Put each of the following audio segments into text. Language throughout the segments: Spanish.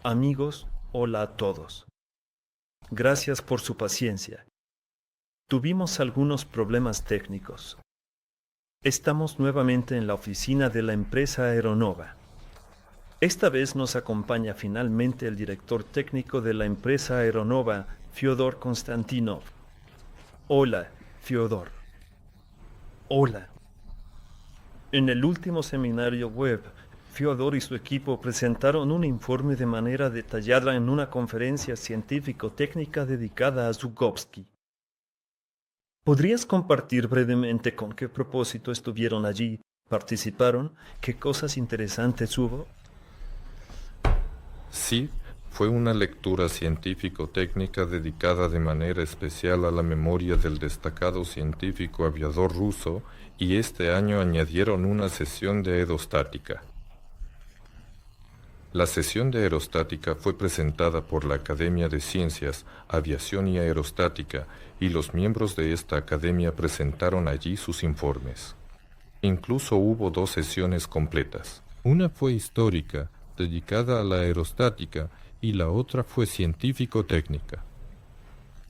Amigos, hola a todos. Gracias por su paciencia. Tuvimos algunos problemas técnicos. Estamos nuevamente en la oficina de la empresa Aeronova. Esta vez nos acompaña finalmente el director técnico de la empresa Aeronova, Fyodor Konstantinov. Hola, Fyodor. Hola. En el último seminario web, Fyodor y su equipo presentaron un informe de manera detallada en una conferencia científico-técnica dedicada a Zhukovsky. ¿Podrías compartir brevemente con qué propósito estuvieron allí, participaron, qué cosas interesantes hubo? Sí, fue una lectura científico-técnica dedicada de manera especial a la memoria del destacado científico aviador ruso y este año añadieron una sesión de aerostática. La sesión de aerostática fue presentada por la Academia de Ciencias, Aviación y Aerostática y los miembros de esta academia presentaron allí sus informes. Incluso hubo dos sesiones completas. Una fue histórica, dedicada a la aerostática, y la otra fue científico-técnica.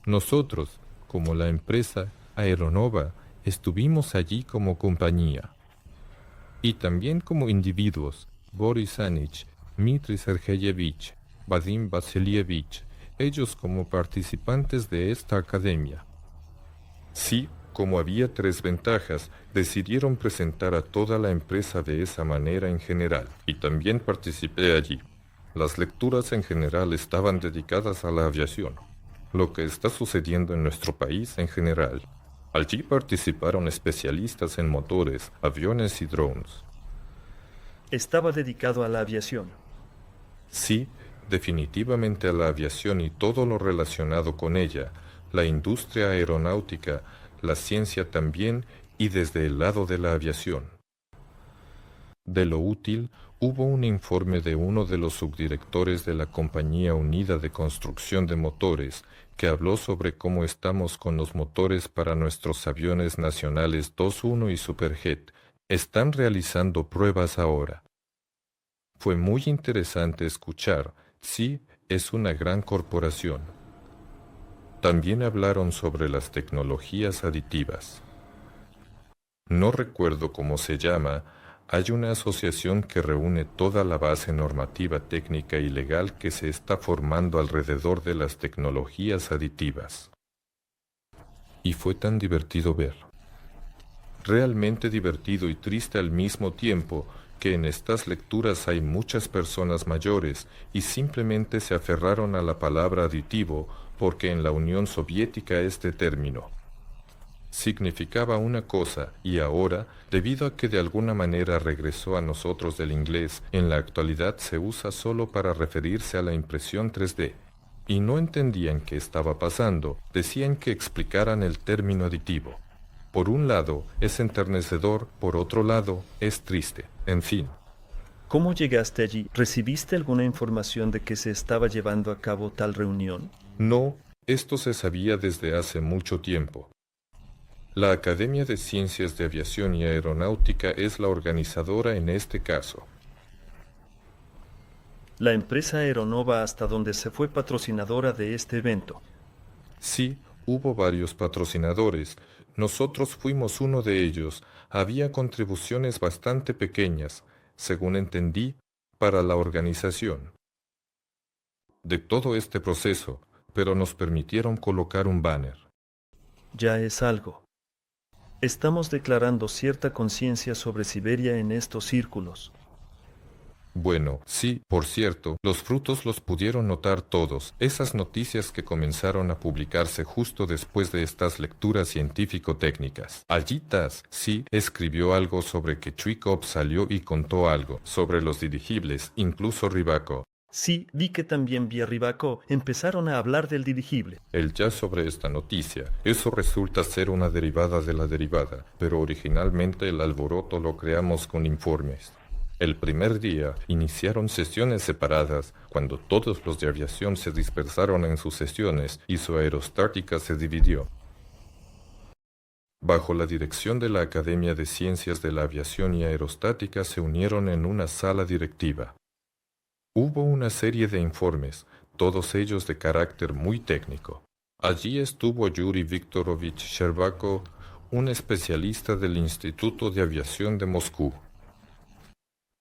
Nosotros, como la empresa Aeronova, estuvimos allí como compañía. Y también como individuos, Boris Anich, Dmitry Sergeyevich, Vadim Vasilievich, ellos como participantes de esta academia. Sí, como había tres ventajas, decidieron presentar a toda la empresa de esa manera en general, y también participé allí. Las lecturas en general estaban dedicadas a la aviación, lo que está sucediendo en nuestro país en general. Allí participaron especialistas en motores, aviones y drones. Estaba dedicado a la aviación. Sí, definitivamente a la aviación y todo lo relacionado con ella, la industria aeronáutica, la ciencia también y desde el lado de la aviación. De lo útil, hubo un informe de uno de los subdirectores de la Compañía Unida de Construcción de Motores que habló sobre cómo estamos con los motores para nuestros aviones nacionales 21 y Superjet. Están realizando pruebas ahora. Fue muy interesante escuchar, sí, es una gran corporación. También hablaron sobre las tecnologías aditivas. No recuerdo cómo se llama, hay una asociación que reúne toda la base normativa técnica y legal que se está formando alrededor de las tecnologías aditivas. Y fue tan divertido ver. Realmente divertido y triste al mismo tiempo que en estas lecturas hay muchas personas mayores y simplemente se aferraron a la palabra aditivo porque en la Unión Soviética este término significaba una cosa y ahora, debido a que de alguna manera regresó a nosotros del inglés, en la actualidad se usa solo para referirse a la impresión 3D. Y no entendían qué estaba pasando, decían que explicaran el término aditivo. Por un lado, es enternecedor, por otro lado, es triste, en fin. ¿Cómo llegaste allí? ¿Recibiste alguna información de que se estaba llevando a cabo tal reunión? No, esto se sabía desde hace mucho tiempo. La Academia de Ciencias de Aviación y Aeronáutica es la organizadora en este caso. La empresa Aeronova hasta donde se fue patrocinadora de este evento. Sí, hubo varios patrocinadores. Nosotros fuimos uno de ellos. Había contribuciones bastante pequeñas, según entendí, para la organización de todo este proceso, pero nos permitieron colocar un banner. Ya es algo. Estamos declarando cierta conciencia sobre Siberia en estos círculos. Bueno, sí, por cierto, los frutos los pudieron notar todos, esas noticias que comenzaron a publicarse justo después de estas lecturas científico-técnicas. Allí TASS, sí, escribió algo sobre que Chuikov salió y contó algo sobre los dirigibles, incluso Rybakov. Sí, vi que también vía Rybakov empezaron a hablar del dirigible. El jazz sobre esta noticia, eso resulta ser una derivada de la derivada, pero originalmente el alboroto lo creamos con informes. El primer día iniciaron sesiones separadas cuando todos los de aviación se dispersaron en sus sesiones y su aerostática se dividió. Bajo la dirección de la Academia de Ciencias de la Aviación y Aerostática se unieron en una sala directiva. Hubo una serie de informes, todos ellos de carácter muy técnico. Allí estuvo Yuri Viktorovich Sherbakov, un especialista del Instituto de Aviación de Moscú.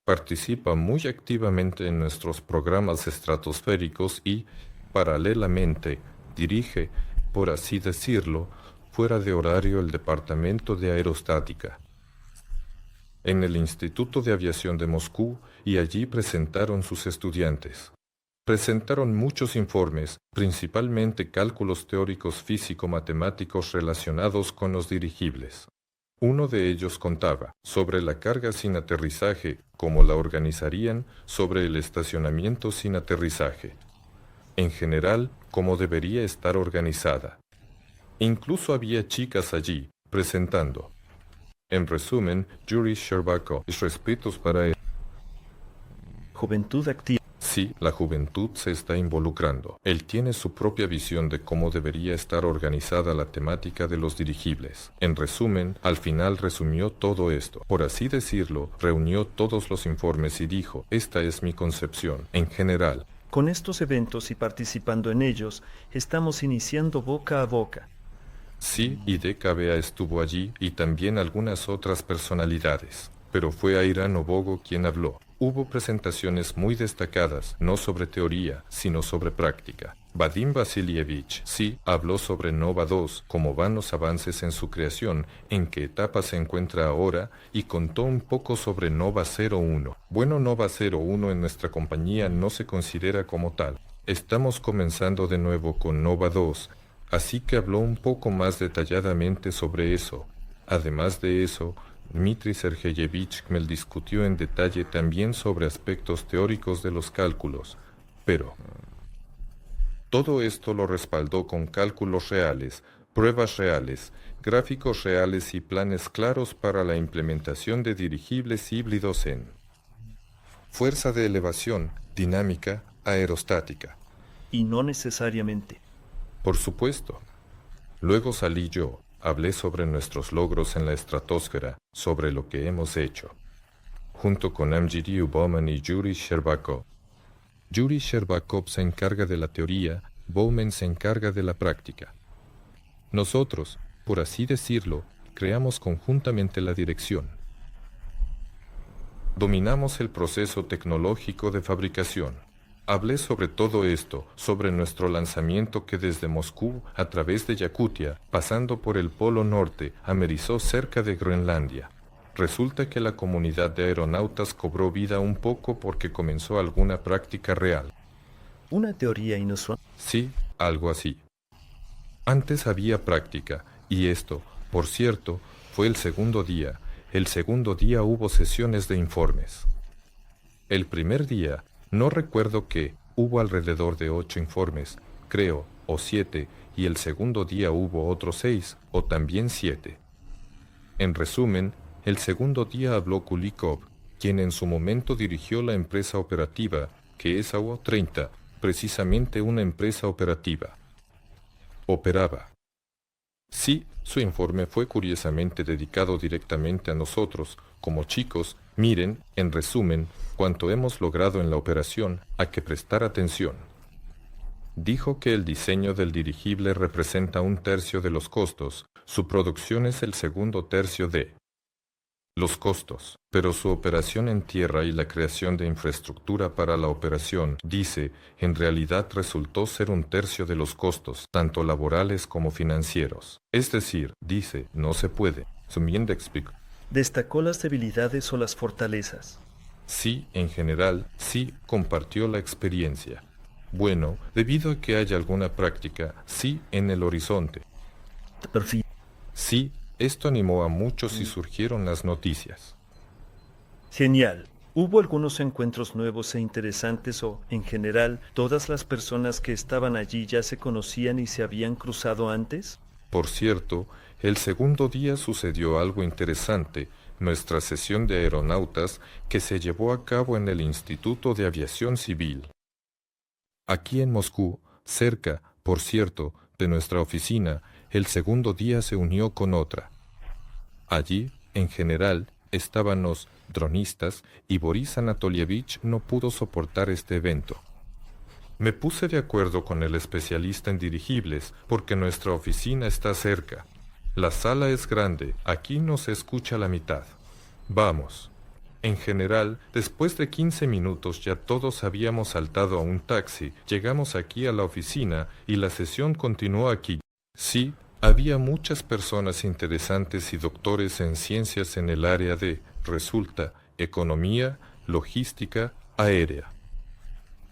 Participa muy activamente en nuestros programas estratosféricos y, paralelamente, dirige, por así decirlo, fuera de horario el Departamento de Aerostática en el Instituto de Aviación de Moscú, y allí presentaron sus estudiantes. Presentaron muchos informes, principalmente cálculos teóricos físico-matemáticos relacionados con los dirigibles. Uno de ellos contaba sobre la carga sin aterrizaje, cómo la organizarían, sobre el estacionamiento sin aterrizaje. En general, cómo debería estar organizada. Incluso había chicas allí, presentando. En resumen, Yuri Sherbakov, mis respetos para él. Juventud activa. Sí, la juventud se está involucrando. Él tiene su propia visión de cómo debería estar organizada la temática de los dirigibles. En resumen, al final resumió todo esto. Por así decirlo, reunió todos los informes y dijo, esta es mi concepción, en general. Con estos eventos y participando en ellos, estamos iniciando boca a boca. Sí, y DKBA estuvo allí y también algunas otras personalidades. Pero fue Airan Obogo quien habló. Hubo presentaciones muy destacadas, no sobre teoría, sino sobre práctica. Vadim Vasilievich, sí, habló sobre Nova 2, cómo van los avances en su creación, en qué etapa se encuentra ahora, y contó un poco sobre Nova 01. Bueno, Nova 01 en nuestra compañía no se considera como tal. Estamos comenzando de nuevo con Nova 2, así que habló un poco más detalladamente sobre eso. Además de eso, Dmitry Sergeyevich Kmel discutió en detalle también sobre aspectos teóricos de los cálculos, pero todo esto lo respaldó con cálculos reales, pruebas reales, gráficos reales y planes claros para la implementación de dirigibles híbridos en fuerza de elevación, dinámica, aerostática. Y no necesariamente. Por supuesto. Luego salí yo. Hablé sobre nuestros logros en la estratosfera, sobre lo que hemos hecho, junto con Amjiri Bowman y Yuri Sherbakov. Yuri Sherbakov se encarga de la teoría, Bowman se encarga de la práctica. Nosotros, por así decirlo, creamos conjuntamente la dirección. Dominamos el proceso tecnológico de fabricación. Hablé sobre todo esto, sobre nuestro lanzamiento que desde Moscú, a través de Yakutia, pasando por el Polo Norte, amerizó cerca de Groenlandia. Resulta que la comunidad de aeronautas cobró vida un poco porque comenzó alguna práctica real. Una teoría inusual. Sí, algo así. Antes había práctica, y esto, por cierto, fue el segundo día. El segundo día hubo sesiones de informes. El primer día, no recuerdo que hubo alrededor de 8 informes, creo, o 7, y el segundo día hubo otros 6, o también 7. En resumen, el segundo día habló Kulikov, quien en su momento dirigió la empresa operativa, que es AWO 30, precisamente una empresa operativa. Operaba. Sí, su informe fue curiosamente dedicado directamente a nosotros, como chicos. Miren, en resumen, cuanto hemos logrado en la operación, hay que prestar atención. Dijo que el diseño del dirigible representa 1/3 de los costos, su producción es el segundo tercio de los costos, pero su operación en tierra y la creación de infraestructura para la operación, dice, en realidad resultó ser 1/3 de los costos, tanto laborales como financieros. Es decir, dice, no se puede. Sumiendo explico. Destacó las debilidades o las fortalezas. Sí, en general, sí compartió la experiencia. Bueno, debido a que haya alguna práctica, sí en el horizonte. Perfil. Sí, esto animó a muchos y surgieron las noticias. Genial. ¿Hubo algunos encuentros nuevos e interesantes o, en general, todas las personas que estaban allí ya se conocían y se habían cruzado antes? Por cierto, el segundo día sucedió algo interesante, nuestra sesión de aeronautas que se llevó a cabo en el Instituto de Aviación Civil. Aquí en Moscú, cerca, por cierto, de nuestra oficina, el segundo día se unió con otra. Allí, en general, estaban los dronistas y Boris Anatolievich no pudo soportar este evento. Me puse de acuerdo con el especialista en dirigibles porque nuestra oficina está cerca. La sala es grande, aquí no se escucha la mitad. Vamos. En general, después de 15 minutos ya todos habíamos saltado a un taxi, llegamos aquí a la oficina y la sesión continuó aquí. Sí, había muchas personas interesantes y doctores en ciencias en el área de, resulta, economía, logística, aérea.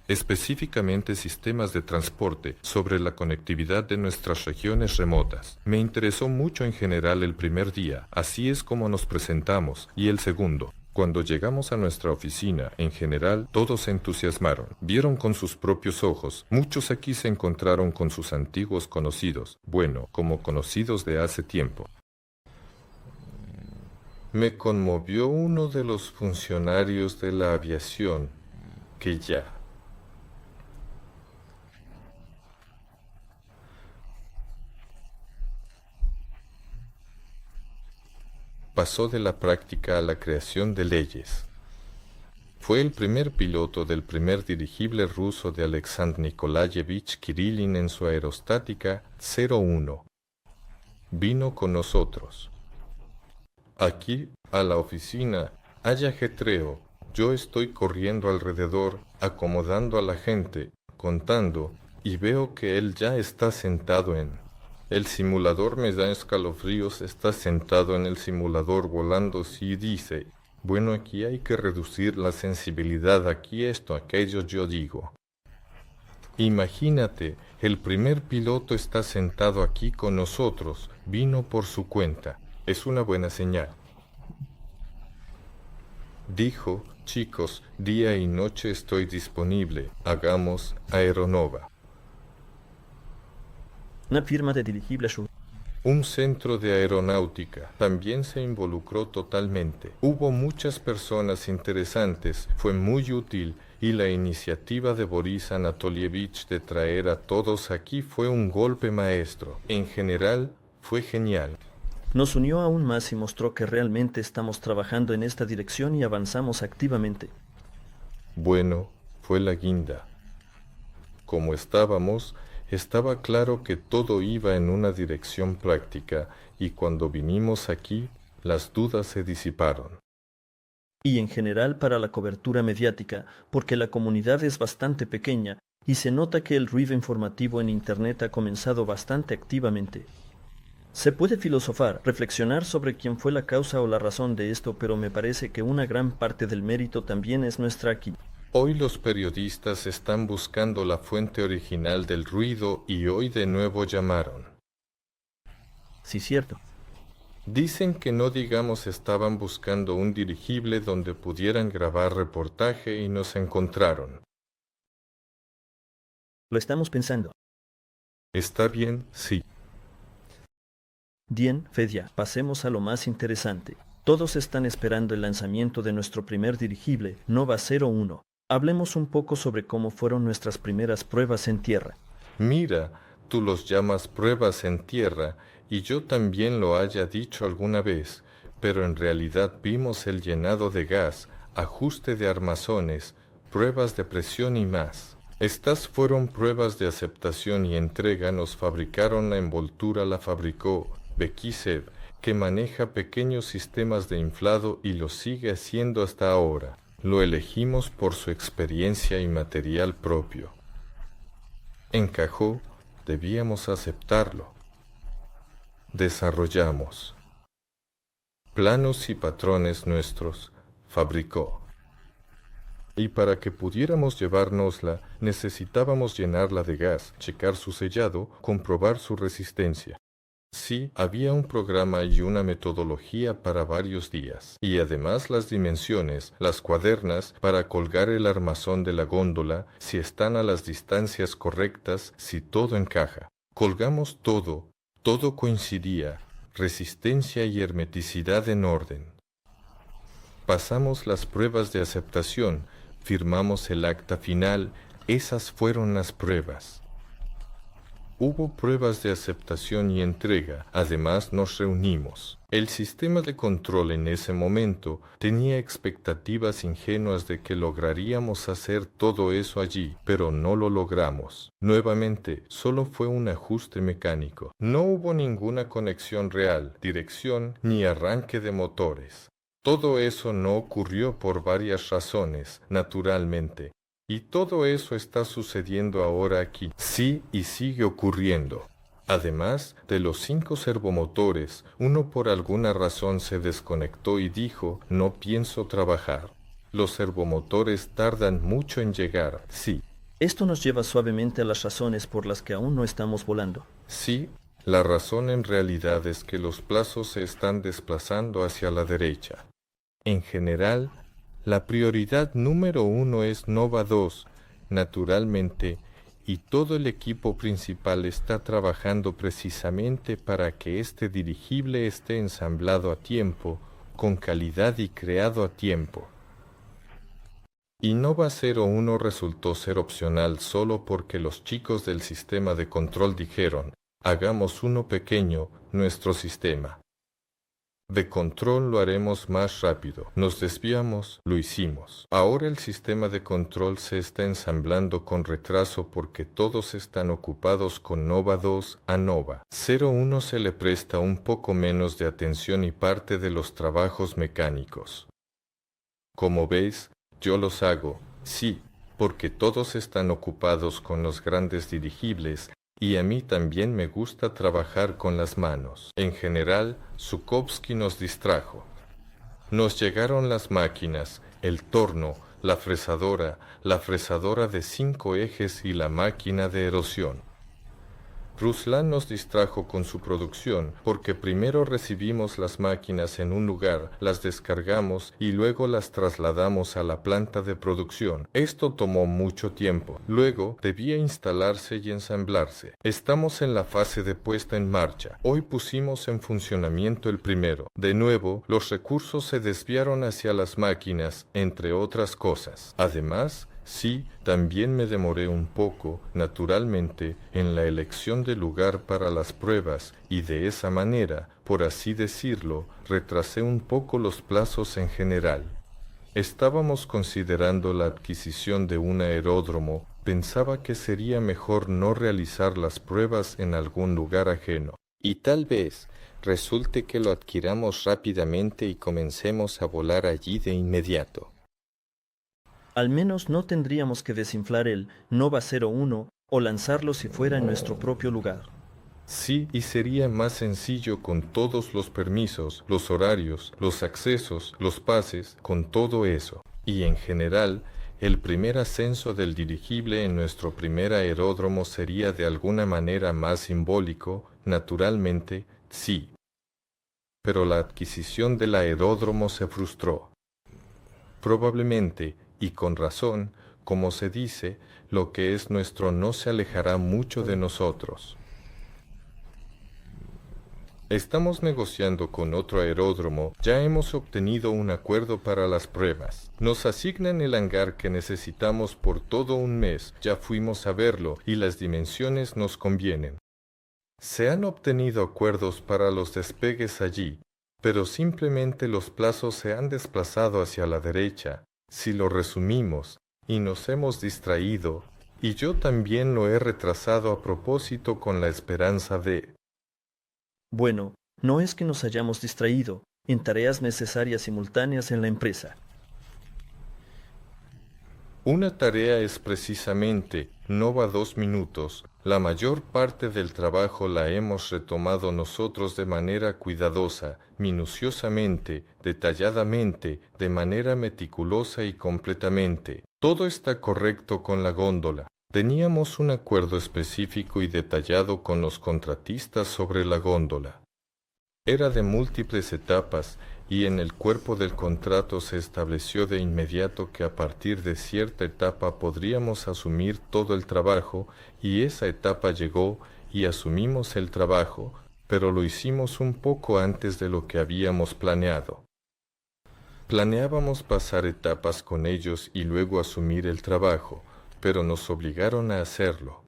Específicamente sistemas de transporte sobre la conectividad de nuestras regiones remotas. Me interesó mucho en general el primer día, así es como nos presentamos, y el segundo. Cuando llegamos a nuestra oficina, en general, todos se entusiasmaron. Vieron con sus propios ojos. Muchos aquí se encontraron con sus antiguos conocidos, bueno, como conocidos de hace tiempo. Me conmovió uno de los funcionarios de la aviación, que ya pasó de la práctica a la creación de leyes. Fue el primer piloto del primer dirigible ruso de Alexander Nikolayevich Kirillin en su aerostática 01. Vino con nosotros. Aquí, a la oficina, hay ajetreo. Yo estoy corriendo alrededor, acomodando a la gente, contando, y veo que él ya está sentado en... El simulador me da escalofríos, está sentado en el simulador volando y dice, bueno, aquí hay que reducir la sensibilidad, aquí esto, aquello yo digo. Imagínate, el primer piloto está sentado aquí con nosotros, vino por su cuenta, es una buena señal. Dijo, chicos, día y noche estoy disponible, hagamos Aeronova. Una firma de dirigibles. Un centro de aeronáutica también se involucró totalmente. Hubo muchas personas interesantes, fue muy útil y la iniciativa de Boris Anatolievich de traer a todos aquí fue un golpe maestro. En general, fue genial. Nos unió aún más y mostró que realmente estamos trabajando en esta dirección y avanzamos activamente. Bueno, fue la guinda. Como estábamos, estaba claro que todo iba en una dirección práctica y cuando vinimos aquí, las dudas se disiparon. Y en general para la cobertura mediática, porque la comunidad es bastante pequeña y se nota que el ruido informativo en Internet ha comenzado bastante activamente. Se puede filosofar, reflexionar sobre quién fue la causa o la razón de esto, pero me parece que una gran parte del mérito también es nuestra aquí. Hoy los periodistas están buscando la fuente original del ruido y hoy de nuevo llamaron. Sí, cierto. Dicen que no digamos estaban buscando un dirigible donde pudieran grabar reportaje y nos encontraron. Lo estamos pensando. ¿Está bien? Sí. Bien, Fedia, pasemos a lo más interesante. Todos están esperando el lanzamiento de nuestro primer dirigible, Nova 01. Hablemos un poco sobre cómo fueron nuestras primeras pruebas en tierra. Mira, tú los llamas pruebas en tierra, y yo también lo haya dicho alguna vez, pero en realidad vimos el llenado de gas, ajuste de armazones, pruebas de presión y más. Estas fueron pruebas de aceptación y entrega, nos fabricaron la envoltura, la fabricó Bekisev, que maneja pequeños sistemas de inflado y lo sigue haciendo hasta ahora. Lo elegimos por su experiencia y material propio. Encajó, debíamos aceptarlo. Desarrollamos. Planos y patrones nuestros, fabricó. Y para que pudiéramos llevárnosla, necesitábamos llenarla de gas, checar su sellado, comprobar su resistencia. Sí, había un programa y una metodología para varios días, y además las dimensiones, las cuadernas para colgar el armazón de la góndola, si están a las distancias correctas, si todo encaja. Colgamos todo, todo coincidía, resistencia y hermeticidad en orden. Pasamos las pruebas de aceptación, firmamos el acta final, esas fueron las pruebas. Hubo pruebas de aceptación y entrega. Además, nos reunimos. El sistema de control en ese momento tenía expectativas ingenuas de que lograríamos hacer todo eso allí, pero no lo logramos. Nuevamente, solo fue un ajuste mecánico. No hubo ninguna conexión real, dirección ni arranque de motores. Todo eso no ocurrió por varias razones, naturalmente. Y todo eso está sucediendo ahora aquí. Sí, y sigue ocurriendo. Además de los 5 servomotores, uno por alguna razón se desconectó y dijo, no pienso trabajar. Los servomotores tardan mucho en llegar, sí. Esto nos lleva suavemente a las razones por las que aún no estamos volando. Sí, la razón en realidad es que los plazos se están desplazando hacia la derecha. En general, la prioridad número 1 es Nova 2, naturalmente, y todo el equipo principal está trabajando precisamente para que este dirigible esté ensamblado a tiempo, con calidad y creado a tiempo. Y Nova 01 resultó ser opcional solo porque los chicos del sistema de control dijeron, hagamos uno pequeño, nuestro sistema de control lo haremos más rápido. Nos desviamos, lo hicimos. Ahora el sistema de control se está ensamblando con retraso porque todos están ocupados con Nova 2 a Nova 01 se le presta un poco menos de atención y parte de los trabajos mecánicos. Como veis, yo los hago, sí, porque todos están ocupados con los grandes dirigibles y a mí también me gusta trabajar con las manos. En general, Zhukovsky nos distrajo. Nos llegaron las máquinas, el torno, la fresadora de 5 ejes y la máquina de erosión. Ruslan nos distrajo con su producción, porque primero recibimos las máquinas en un lugar, las descargamos y luego las trasladamos a la planta de producción. Esto tomó mucho tiempo. Luego debía instalarse y ensamblarse. Estamos en la fase de puesta en marcha. Hoy pusimos en funcionamiento el primero. De nuevo, los recursos se desviaron hacia las máquinas, entre otras cosas. Además, sí, también me demoré un poco, naturalmente, en la elección del lugar para las pruebas y de esa manera, por así decirlo, retrasé un poco los plazos en general. Estábamos considerando la adquisición de un aeródromo. Pensaba que sería mejor no realizar las pruebas en algún lugar ajeno. Y tal vez resulte que lo adquiramos rápidamente y comencemos a volar allí de inmediato. Al menos no tendríamos que desinflar el Nova 01 o lanzarlo si fuera en nuestro propio lugar. Sí, y sería más sencillo con todos los permisos, los horarios, los accesos, los pases, con todo eso. Y en general, el primer ascenso del dirigible en nuestro primer aeródromo sería de alguna manera más simbólico, naturalmente, sí. Pero la adquisición del aeródromo se frustró. Probablemente, y con razón, como se dice, lo que es nuestro no se alejará mucho de nosotros. Estamos negociando con otro aeródromo, ya hemos obtenido un acuerdo para las pruebas. Nos asignan el hangar que necesitamos por todo un mes, ya fuimos a verlo y las dimensiones nos convienen. Se han obtenido acuerdos para los despegues allí, pero simplemente los plazos se han desplazado hacia la derecha. Si lo resumimos, y nos hemos distraído, y yo también lo he retrasado a propósito con la esperanza de... Bueno, no es que nos hayamos distraído en tareas necesarias simultáneas en la empresa. Una tarea es precisamente, no va 2 minutos. La mayor parte del trabajo la hemos retomado nosotros de manera cuidadosa, minuciosamente, detalladamente, de manera meticulosa y completamente. Todo está correcto con la góndola. Teníamos un acuerdo específico y detallado con los contratistas sobre la góndola. Era de múltiples etapas y en el cuerpo del contrato se estableció de inmediato que a partir de cierta etapa podríamos asumir todo el trabajo y esa etapa llegó y asumimos el trabajo, pero lo hicimos un poco antes de lo que habíamos planeado. Planeábamos pasar etapas con ellos y luego asumir el trabajo, pero nos obligaron a hacerlo.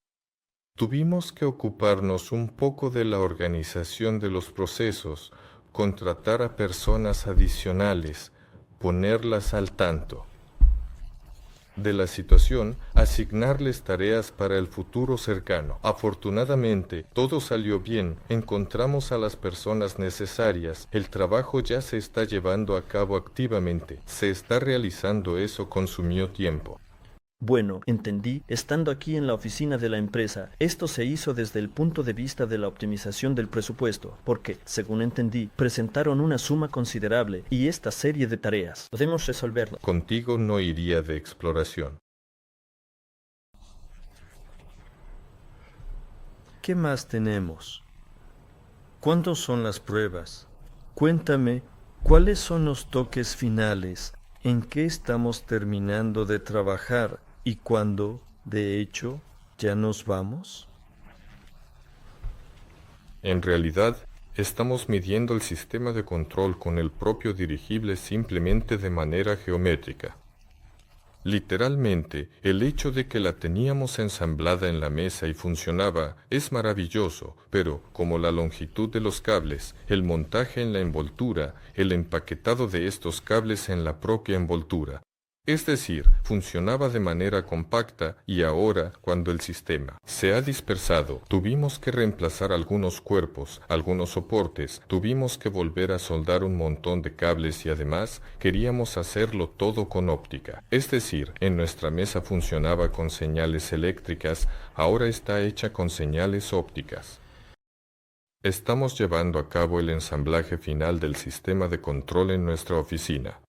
Tuvimos que ocuparnos un poco de la organización de los procesos, contratar a personas adicionales, ponerlas al tanto de la situación, asignarles tareas para el futuro cercano. Afortunadamente, todo salió bien, encontramos a las personas necesarias, el trabajo ya se está llevando a cabo activamente, se está realizando, eso consumió tiempo. Bueno, entendí, estando aquí en la oficina de la empresa, esto se hizo desde el punto de vista de la optimización del presupuesto, porque, según entendí, presentaron una suma considerable y esta serie de tareas. Podemos resolverlo. Contigo no iría de exploración. ¿Qué más tenemos? ¿Cuándo son las pruebas? Cuéntame, ¿cuáles son los toques finales? ¿En qué estamos terminando de trabajar? ¿Y cuándo, de hecho, ya nos vamos? En realidad, estamos midiendo el sistema de control con el propio dirigible simplemente de manera geométrica. Literalmente, el hecho de que la teníamos ensamblada en la mesa y funcionaba es maravilloso, pero como la longitud de los cables, el montaje en la envoltura, el empaquetado de estos cables en la propia envoltura, es decir, funcionaba de manera compacta y ahora, cuando el sistema se ha dispersado, tuvimos que reemplazar algunos cuerpos, algunos soportes, tuvimos que volver a soldar un montón de cables y además queríamos hacerlo todo con óptica. Es decir, en nuestra mesa funcionaba con señales eléctricas, ahora está hecha con señales ópticas. Estamos llevando a cabo el ensamblaje final del sistema de control en nuestra oficina.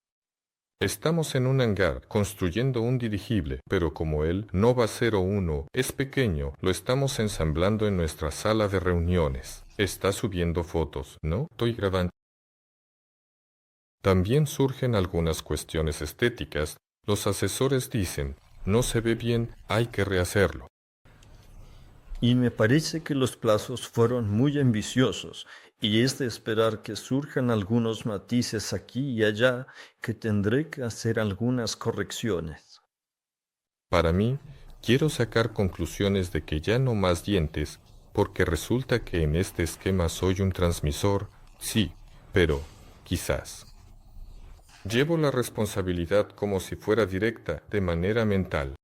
Estamos en un hangar construyendo un dirigible, pero como el Nova 01 es pequeño, lo estamos ensamblando en nuestra sala de reuniones. Está subiendo fotos, ¿no? Estoy grabando. También surgen algunas cuestiones estéticas. Los asesores dicen, no se ve bien, hay que rehacerlo. Y me parece que los plazos fueron muy ambiciosos, y es de esperar que surjan algunos matices aquí y allá, que tendré que hacer algunas correcciones. Para mí, quiero sacar conclusiones de que ya no más dientes, porque resulta que en este esquema soy un transmisor, sí, pero quizás. Llevo la responsabilidad como si fuera directa, de manera mental.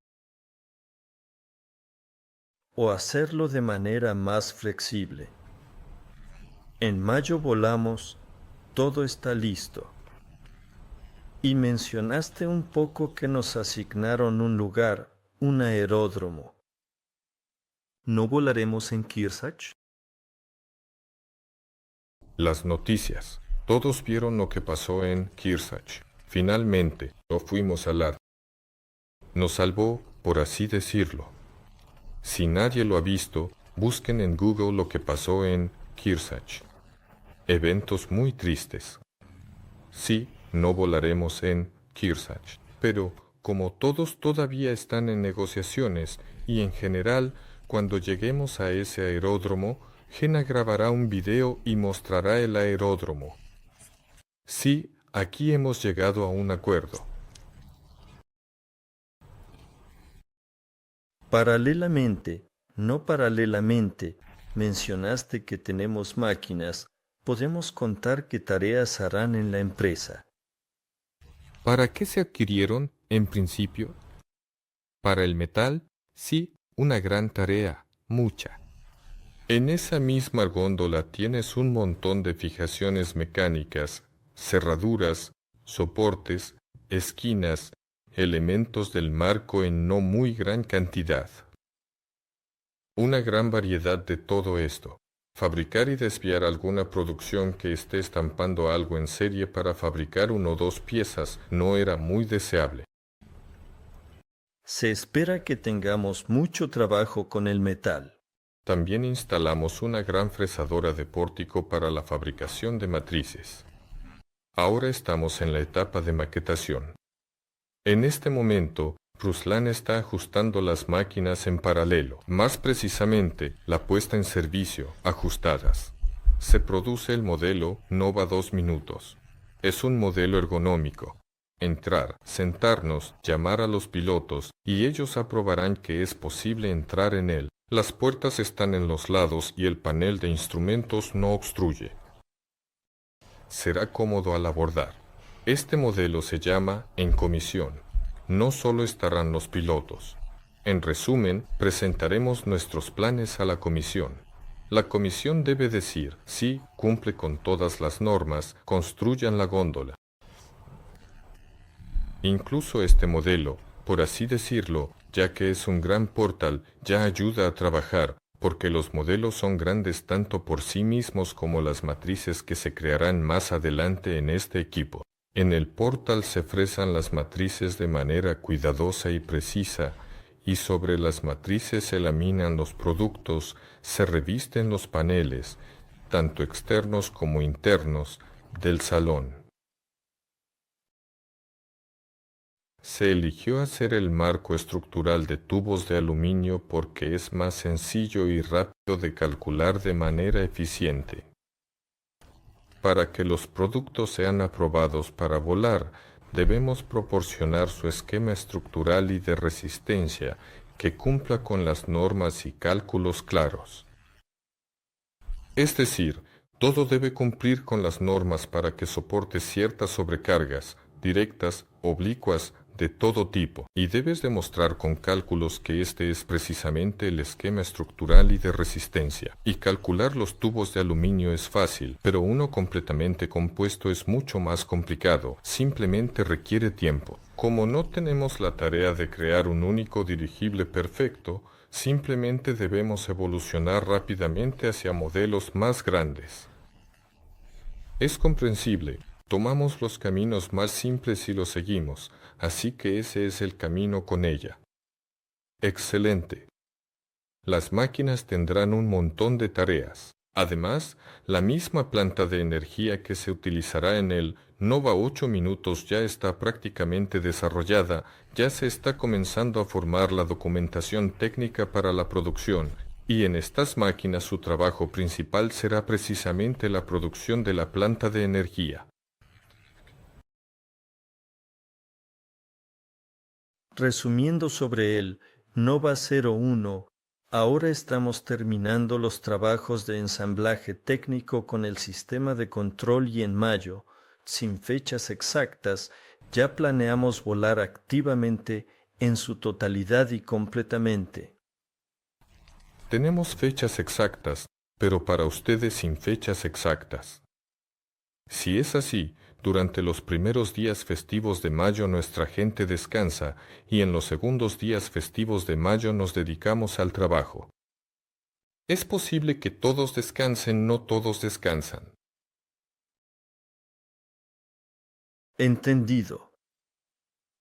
O hacerlo de manera más flexible. En mayo volamos, todo está listo. Y mencionaste un poco que nos asignaron un lugar, un aeródromo. ¿No volaremos en Kearsarge? Las noticias. Todos vieron lo que pasó en Kearsarge. Finalmente, no fuimos al ar. Nos salvó, por así decirlo. Si nadie lo ha visto, busquen en Google lo que pasó en Kearsarge. Eventos muy tristes. Sí, no volaremos en Kearsarge, pero como todos todavía están en negociaciones y en general, cuando lleguemos a ese aeródromo, Jenna grabará un video y mostrará el aeródromo. Sí, aquí hemos llegado a un acuerdo. Paralelamente, no paralelamente, mencionaste que tenemos máquinas. Podemos contar qué tareas harán en la empresa. ¿Para qué se adquirieron, en principio? Para el metal, sí, una gran tarea, mucha. En esa misma góndola tienes un montón de fijaciones mecánicas, cerraduras, soportes, esquinas, elementos del marco en no muy gran cantidad. Una gran variedad de todo esto. Fabricar y desviar alguna producción que esté estampando algo en serie para fabricar 1 o 2 piezas no era muy deseable. Se espera que tengamos mucho trabajo con el metal. También instalamos una gran fresadora de pórtico para la fabricación de matrices. Ahora estamos en la etapa de maquetación. En este momento, Ruslan está ajustando las máquinas en paralelo, más precisamente la puesta en servicio, ajustadas. Se produce el modelo Nova 2 minutos. Es un modelo ergonómico. Entrar, sentarnos, llamar a los pilotos y ellos aprobarán que es posible entrar en él. Las puertas están en los lados y el panel de instrumentos no obstruye. Será cómodo al abordar. Este modelo se llama en comisión. No solo estarán los pilotos. En resumen, presentaremos nuestros planes a la comisión. La comisión debe decir, sí, cumple con todas las normas, construyan la góndola. Incluso este modelo, por así decirlo, ya que es un gran portal, ya ayuda a trabajar, porque los modelos son grandes tanto por sí mismos como las matrices que se crearán más adelante en este equipo. En el portal se fresan las matrices de manera cuidadosa y precisa, y sobre las matrices se laminan los productos, se revisten los paneles, tanto externos como internos, del salón. Se eligió hacer el marco estructural de tubos de aluminio porque es más sencillo y rápido de calcular de manera eficiente. Para que los productos sean aprobados para volar, debemos proporcionar su esquema estructural y de resistencia que cumpla con las normas y cálculos claros. Es decir, todo debe cumplir con las normas para que soporte ciertas sobrecargas, directas, oblicuas, de todo tipo, y debes demostrar con cálculos que este es precisamente el esquema estructural y de resistencia. Y calcular los tubos de aluminio es fácil, pero uno completamente compuesto es mucho más complicado, simplemente requiere tiempo. Como no tenemos la tarea de crear un único dirigible perfecto, simplemente debemos evolucionar rápidamente hacia modelos más grandes. Es comprensible. Tomamos los caminos más simples y los seguimos, así que ese es el camino con ella. Excelente. Las máquinas tendrán un montón de tareas. Además, la misma planta de energía que se utilizará en el Nova 8 minutos ya está prácticamente desarrollada, ya se está comenzando a formar la documentación técnica para la producción, y en estas máquinas su trabajo principal será precisamente la producción de la planta de energía. Resumiendo sobre el Nova 01, ahora estamos terminando los trabajos de ensamblaje técnico con el sistema de control y en mayo, sin fechas exactas, ya planeamos volar activamente en su totalidad y completamente. Tenemos fechas exactas, pero para ustedes sin fechas exactas. Si es así, durante los primeros días festivos de mayo nuestra gente descansa y en los segundos días festivos de mayo nos dedicamos al trabajo. Es posible que todos descansen, no todos descansan. Entendido.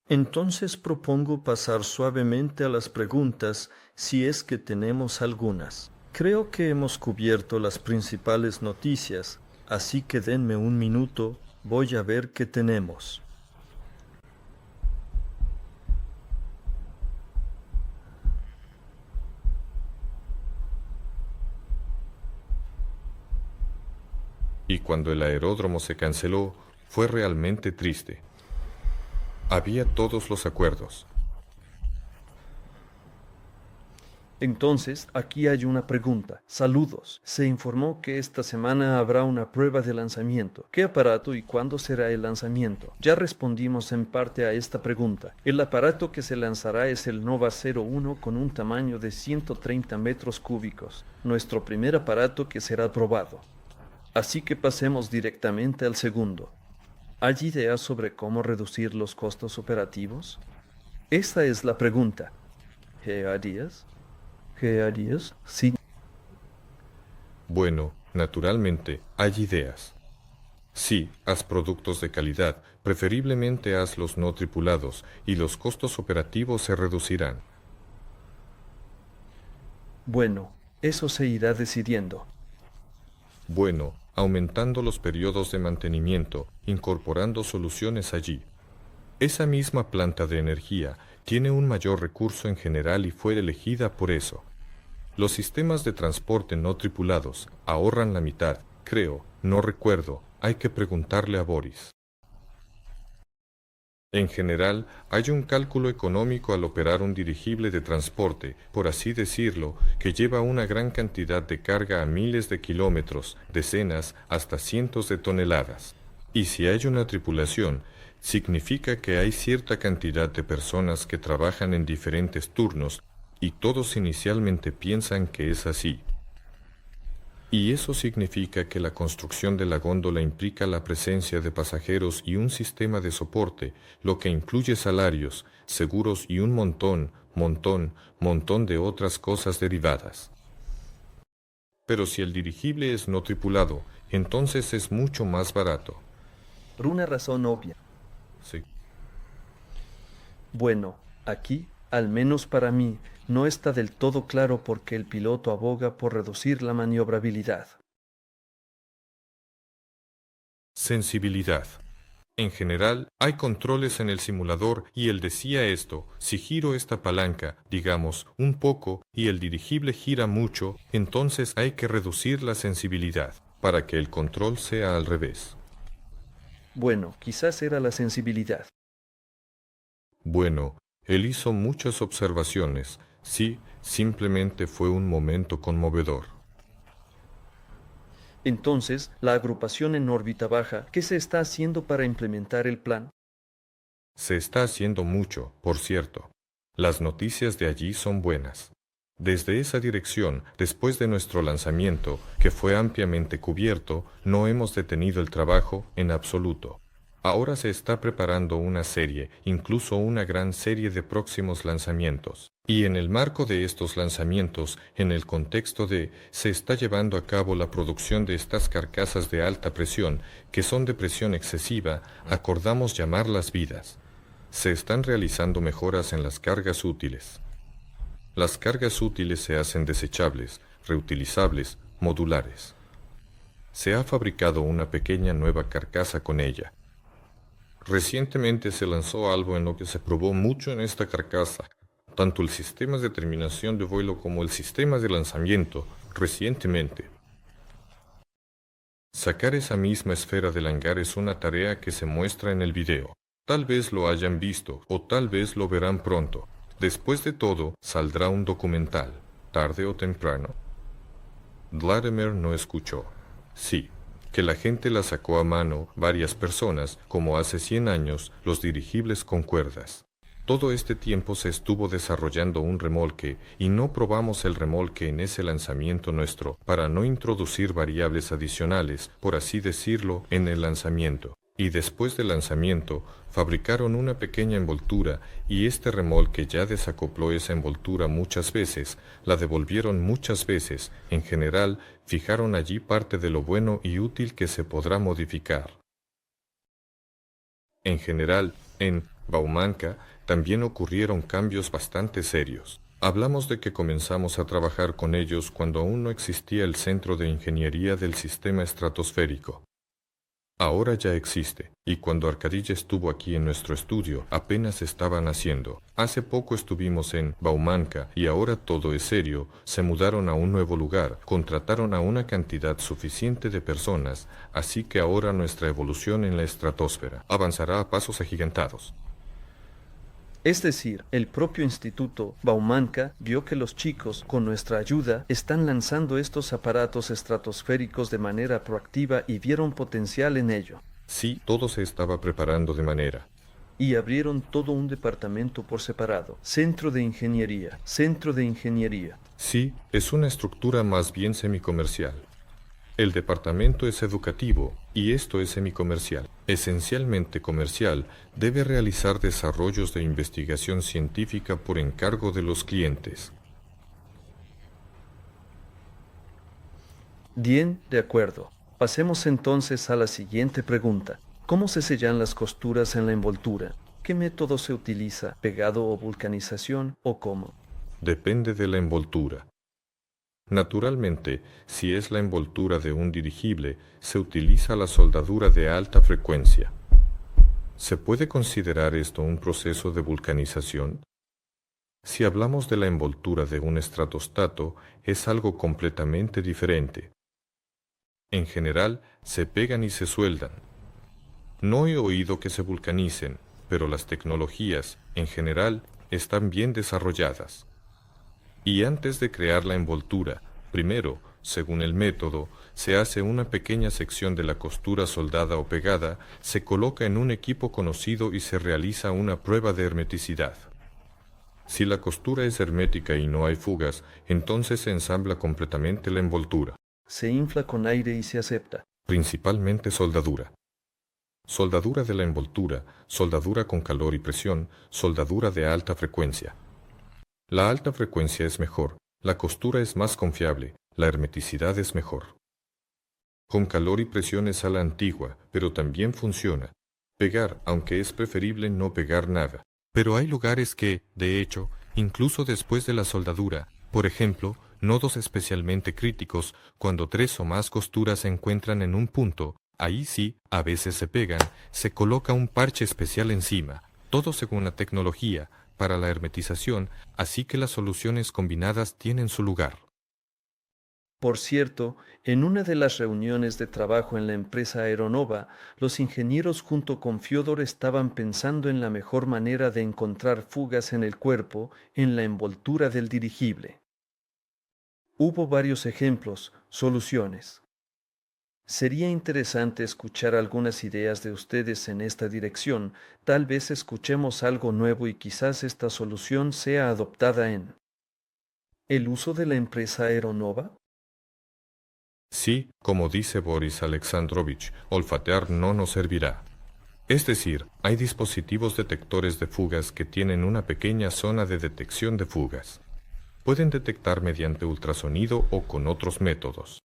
Entonces propongo pasar suavemente a las preguntas si es que tenemos algunas. Creo que hemos cubierto las principales noticias, así que denme un minuto. Voy a ver qué tenemos. Y cuando el aeródromo se canceló, fue realmente triste. Había todos los acuerdos. Entonces, aquí hay una pregunta. Saludos. Se informó que esta semana habrá una prueba de lanzamiento. ¿Qué aparato y cuándo será el lanzamiento? Ya respondimos en parte a esta pregunta. El aparato que se lanzará es el Nova 01 con un tamaño de 130 metros cúbicos. Nuestro primer aparato que será probado. Así que pasemos directamente al segundo. ¿Hay ideas sobre cómo reducir los costos operativos? Esta es la pregunta. ¿Qué harías? ¿Qué harías? Sí. Bueno, naturalmente, hay ideas. Sí, haz productos de calidad, preferiblemente haz los no tripulados, y los costos operativos se reducirán. Bueno, eso se irá decidiendo. Bueno, aumentando los periodos de mantenimiento, incorporando soluciones allí. Esa misma planta de energía tiene un mayor recurso en general y fue elegida por eso. Los sistemas de transporte no tripulados ahorran la mitad, creo, no recuerdo, hay que preguntarle a Boris. En general, hay un cálculo económico al operar un dirigible de transporte, por así decirlo, que lleva una gran cantidad de carga a miles de kilómetros, decenas, hasta cientos de toneladas. Y si hay una tripulación, significa que hay cierta cantidad de personas que trabajan en diferentes turnos, y todos inicialmente piensan que es así. Y eso significa que la construcción de la góndola implica la presencia de pasajeros y un sistema de soporte, lo que incluye salarios, seguros y un montón de otras cosas derivadas. Pero si el dirigible es no tripulado, entonces es mucho más barato. Por una razón obvia. Sí. Bueno, aquí, al menos para mí, no está del todo claro por qué el piloto aboga por reducir la maniobrabilidad. Sensibilidad. En general, hay controles en el simulador y él decía esto: si giro esta palanca, digamos, un poco, y el dirigible gira mucho, entonces hay que reducir la sensibilidad, para que el control sea al revés. Bueno, quizás era la sensibilidad. Bueno, él hizo muchas observaciones. Sí, simplemente fue un momento conmovedor. Entonces, la agrupación en órbita baja, ¿qué se está haciendo para implementar el plan? Se está haciendo mucho, por cierto. Las noticias de allí son buenas. Desde esa dirección, después de nuestro lanzamiento, que fue ampliamente cubierto, no hemos detenido el trabajo en absoluto. Ahora se está preparando una serie, incluso una gran serie de próximos lanzamientos. Y en el marco de estos lanzamientos, en el contexto de se está llevando a cabo la producción de estas carcasas de alta presión, que son de presión excesiva, acordamos llamarlas vidas. Se están realizando mejoras en las cargas útiles. Las cargas útiles se hacen desechables, reutilizables, modulares. Se ha fabricado una pequeña nueva carcasa con ella. Recientemente se lanzó algo en lo que se probó mucho en esta carcasa, tanto el sistema de terminación de vuelo como el sistema de lanzamiento, recientemente. Sacar esa misma esfera del hangar es una tarea que se muestra en el video. Tal vez lo hayan visto o tal vez lo verán pronto. Después de todo, saldrá un documental, tarde o temprano. Vladimir no escuchó. Sí, que la gente la sacó a mano, varias personas, como hace 100 años, los dirigibles con cuerdas. Todo este tiempo se estuvo desarrollando un remolque y no probamos el remolque en ese lanzamiento nuestro para no introducir variables adicionales, por así decirlo, en el lanzamiento. Y después del lanzamiento, fabricaron una pequeña envoltura y este remolque ya desacopló esa envoltura muchas veces, la devolvieron muchas veces, en general, fijaron allí parte de lo bueno y útil que se podrá modificar. En general, en Baumanka también ocurrieron cambios bastante serios. Hablamos de que comenzamos a trabajar con ellos cuando aún no existía el Centro de Ingeniería del Sistema Estratosférico. Ahora ya existe, y cuando Arkadilla estuvo aquí en nuestro estudio, apenas estaba naciendo. Hace poco estuvimos en Baumanka y ahora todo es serio. Se mudaron a un nuevo lugar, contrataron a una cantidad suficiente de personas, así que ahora nuestra evolución en la estratosfera avanzará a pasos agigantados. Es decir, el propio Instituto Baumanka vio que los chicos, con nuestra ayuda, están lanzando estos aparatos estratosféricos de manera proactiva y vieron potencial en ello. Sí, todo se estaba preparando de manera. Y abrieron todo un departamento por separado. Centro de Ingeniería, Centro de Ingeniería. Sí, es una estructura más bien semicomercial. El departamento es educativo y esto es semicomercial. Esencialmente comercial, debe realizar desarrollos de investigación científica por encargo de los clientes. Bien, de acuerdo. Pasemos entonces a la siguiente pregunta. ¿Cómo se sellan las costuras en la envoltura? ¿Qué método se utiliza? ¿Pegado o vulcanización o cómo? Depende de la envoltura. Naturalmente, si es la envoltura de un dirigible, se utiliza la soldadura de alta frecuencia. ¿Se puede considerar esto un proceso de vulcanización? Si hablamos de la envoltura de un estratostato, es algo completamente diferente. En general, se pegan y se sueldan. No he oído que se vulcanicen, pero las tecnologías, en general, están bien desarrolladas. Y antes de crear la envoltura, primero, según el método, se hace una pequeña sección de la costura soldada o pegada, se coloca en un equipo conocido y se realiza una prueba de hermeticidad. Si la costura es hermética y no hay fugas, entonces se ensambla completamente la envoltura. Se infla con aire y se acepta. Principalmente soldadura. Soldadura de la envoltura, soldadura con calor y presión, soldadura de alta frecuencia. La alta frecuencia es mejor, la costura es más confiable, la hermeticidad es mejor. Con calor y presión es a la antigua, pero también funciona. Pegar, aunque es preferible no pegar nada. Pero hay lugares que, de hecho, incluso después de la soldadura, por ejemplo, nodos especialmente críticos, cuando 3 o más costuras se encuentran en un punto, ahí sí, a veces se pegan, se coloca un parche especial encima, todo según la tecnología, para la hermetización, así que las soluciones combinadas tienen su lugar. Por cierto, en una de las reuniones de trabajo en la empresa Aeronova, los ingenieros junto con Fyodor estaban pensando en la mejor manera de encontrar fugas en el cuerpo en la envoltura del dirigible. Hubo varios ejemplos, soluciones. Sería interesante escuchar algunas ideas de ustedes en esta dirección. Tal vez escuchemos algo nuevo y quizás esta solución sea adoptada en el uso de la empresa Aeronova. Sí, como dice Boris Alexandrovich, olfatear no nos servirá. Es decir, hay dispositivos detectores de fugas que tienen una pequeña zona de detección de fugas. Pueden detectar mediante ultrasonido o con otros métodos.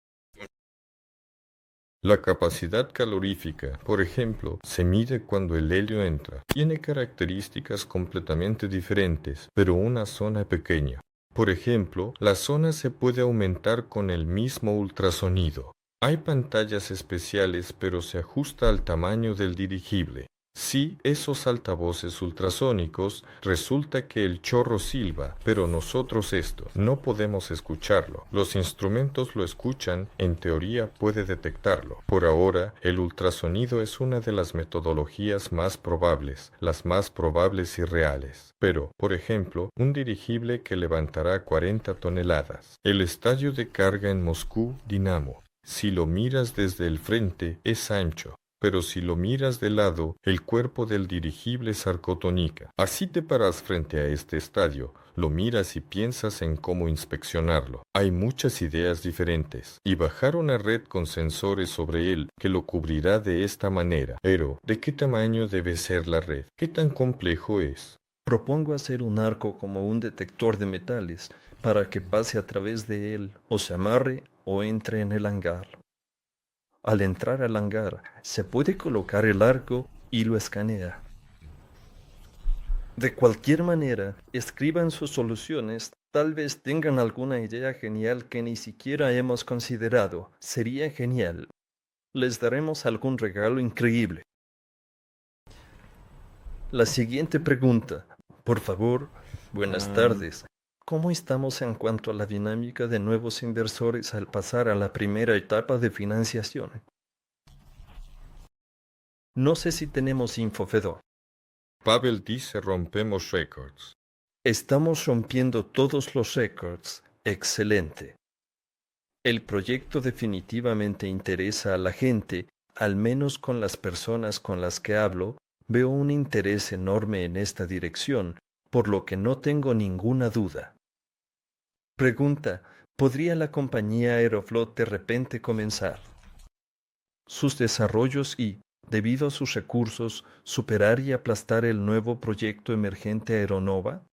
La capacidad calorífica, por ejemplo, se mide cuando el helio entra. Tiene características completamente diferentes, pero una zona pequeña. Por ejemplo, la zona se puede aumentar con el mismo ultrasonido. Hay pantallas especiales, pero se ajusta al tamaño del dirigible. Si esos altavoces ultrasónicos, resulta que el chorro silba, pero nosotros no podemos escucharlo. Los instrumentos lo escuchan, en teoría puede detectarlo. Por ahora, el ultrasonido es una de las metodologías más probables, las más probables y reales. Pero, por ejemplo, un dirigible que levantará 40 toneladas. El estadio de carga en Moscú, Dinamo. Si lo miras desde el frente, es ancho. Pero si lo miras de lado, el cuerpo del dirigible sarcotónica. Así te paras frente a este estadio, lo miras y piensas en cómo inspeccionarlo. Hay muchas ideas diferentes, y bajar una red con sensores sobre él que lo cubrirá de esta manera. Pero, ¿de qué tamaño debe ser la red? ¿Qué tan complejo es? Propongo hacer un arco como un detector de metales para que pase a través de él, o se amarre o entre en el hangar. Al entrar al hangar, se puede colocar el arco y lo escanea. De cualquier manera, escriban sus soluciones. Tal vez tengan alguna idea genial que ni siquiera hemos considerado. Sería genial. Les daremos algún regalo increíble. La siguiente pregunta. Por favor, buenas tardes. ¿Cómo estamos en cuanto a la dinámica de nuevos inversores al pasar a la primera etapa de financiación? No sé si tenemos info, Fedor. Pavel dice rompemos récords. Estamos rompiendo todos los récords. Excelente. El proyecto definitivamente interesa a la gente, al menos con las personas con las que hablo. Veo un interés enorme en esta dirección, por lo que no tengo ninguna duda. Pregunta, ¿podría la compañía Aeroflot de repente comenzar sus desarrollos y, debido a sus recursos, superar y aplastar el nuevo proyecto emergente Aeronova?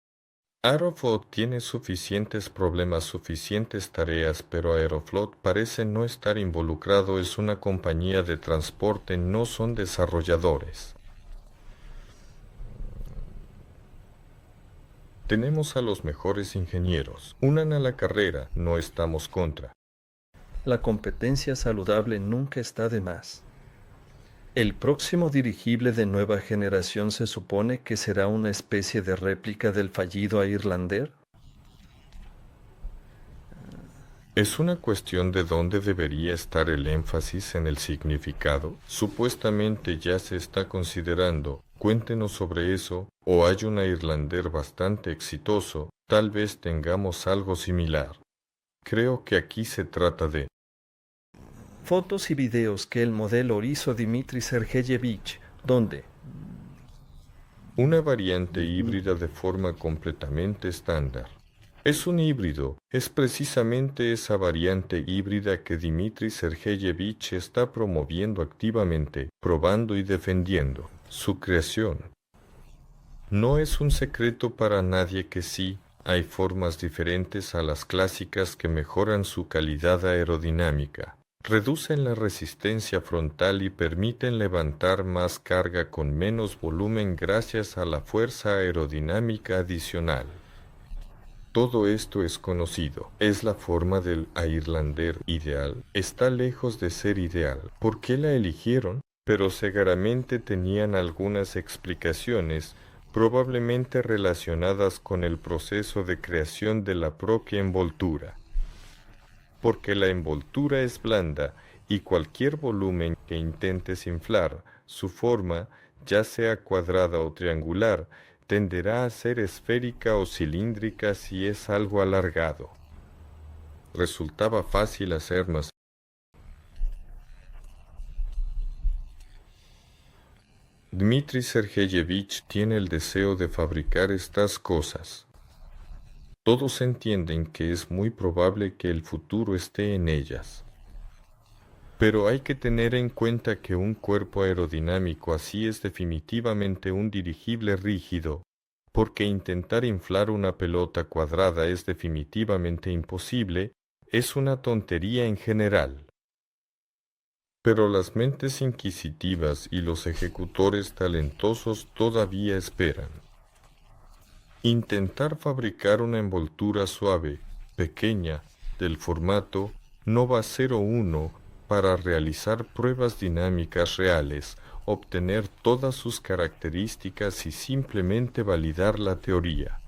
Aeroflot tiene suficientes problemas, suficientes tareas, pero Aeroflot parece no estar involucrado. Es una compañía de transporte, no son desarrolladores. Tenemos a los mejores ingenieros. Unan a la carrera, no estamos contra. La competencia saludable nunca está de más. El próximo dirigible de nueva generación se supone que será una especie de réplica del fallido Airlander. Es una cuestión de dónde debería estar el énfasis en el significado. Supuestamente ya se está considerando Cuéntenos sobre eso, o hay un Highlander bastante exitoso, tal vez tengamos algo similar. Creo que aquí se trata de Fotos y videos que el modelo hizo Dmitry Sergeyevich, donde una variante híbrida de forma completamente estándar. Es un híbrido, es precisamente esa variante híbrida que Dmitry Sergeyevich está promoviendo activamente, probando y defendiendo. Su creación. No es un secreto para nadie que sí, hay formas diferentes a las clásicas que mejoran su calidad aerodinámica, reducen la resistencia frontal y permiten levantar más carga con menos volumen gracias a la fuerza aerodinámica adicional. Todo esto es conocido. Es la forma del Highlander ideal. Está lejos de ser ideal. ¿Por qué la eligieron? Pero seguramente tenían algunas explicaciones, probablemente relacionadas con el proceso de creación de la propia envoltura. Porque la envoltura es blanda y cualquier volumen que intentes inflar, su forma, ya sea cuadrada o triangular, tenderá a ser esférica o cilíndrica si es algo alargado. Resultaba fácil hacer más. Dmitry Sergeyevich tiene el deseo de fabricar estas cosas. Todos entienden que es muy probable que el futuro esté en ellas. Pero hay que tener en cuenta que un cuerpo aerodinámico así es definitivamente un dirigible rígido, porque intentar inflar una pelota cuadrada es definitivamente imposible, es una tontería en general. Pero las mentes inquisitivas y los ejecutores talentosos todavía esperan. Intentar fabricar una envoltura suave, pequeña, del formato Nova 01 para realizar pruebas dinámicas reales, obtener todas sus características y simplemente validar la teoría.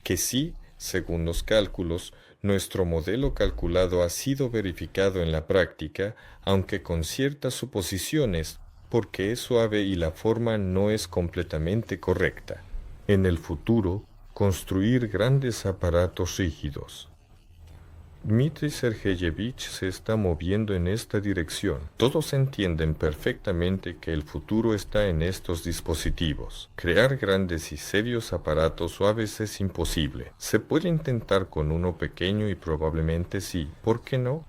Que sí, según los cálculos, nuestro modelo calculado ha sido verificado en la práctica, aunque con ciertas suposiciones, porque es suave y la forma no es completamente correcta. En el futuro, construir grandes aparatos rígidos. Dmitry Sergeyevich se está moviendo en esta dirección. Todos entienden perfectamente que el futuro está en estos dispositivos. Crear grandes y serios aparatos suaves es imposible. Se puede intentar con uno pequeño y probablemente sí. ¿Por qué no?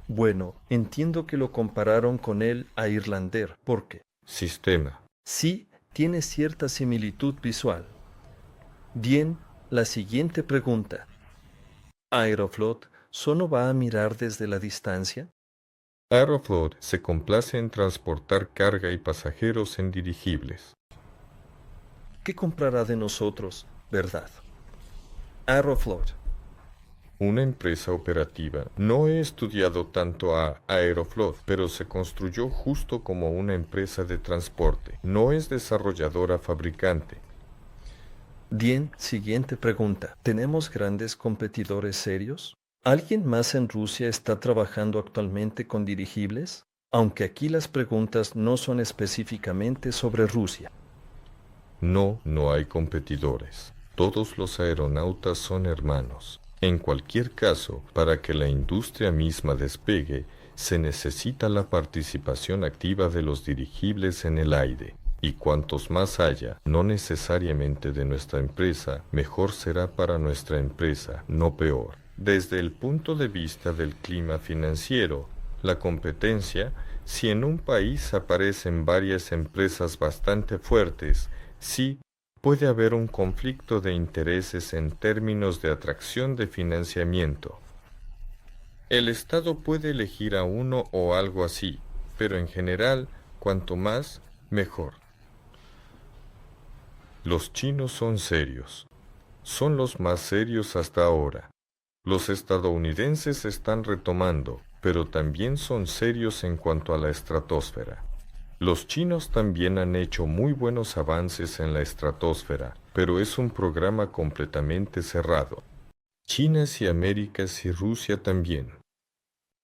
Bueno, entiendo que lo compararon con el Highlander, porque Sistema. sí tiene cierta similitud visual. Bien, la siguiente pregunta. ¿Aeroflot solo va a mirar desde la distancia? Aeroflot se complace en transportar carga y pasajeros en dirigibles. ¿Qué comprará de nosotros, verdad? Aeroflot. Una empresa operativa. No he estudiado tanto a Aeroflot, pero se construyó justo como una empresa de transporte. No es desarrolladora fabricante. Bien, siguiente pregunta. ¿Tenemos grandes competidores serios? ¿Alguien más en Rusia está trabajando actualmente con dirigibles? Aunque aquí las preguntas no son específicamente sobre Rusia. No, no hay competidores. Todos los aeronautas son hermanos. En cualquier caso, para que la industria misma despegue, se necesita la participación activa de los dirigibles en el aire. Y cuantos más haya, no necesariamente de nuestra empresa, mejor será para nuestra empresa, no peor. Desde el punto de vista del clima financiero, la competencia, si en un país aparecen varias empresas bastante fuertes, sí puede haber un conflicto de intereses en términos de atracción de financiamiento. El Estado puede elegir a uno o algo así, pero en general, cuanto más, mejor. Los chinos son serios. Son los más serios hasta ahora. Los estadounidenses están retomando, pero también son serios en cuanto a la estratosfera. Los chinos también han hecho muy buenos avances en la estratosfera, pero es un programa completamente cerrado. China y Américas y Rusia también.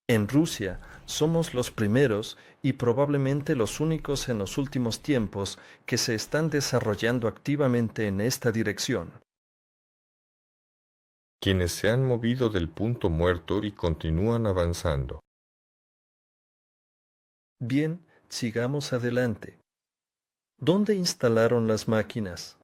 En Rusia somos los primeros y probablemente los únicos en los últimos tiempos que se están desarrollando activamente en esta dirección. Quienes se han movido del punto muerto y continúan avanzando. Bien, sigamos adelante. ¿Dónde instalaron las máquinas?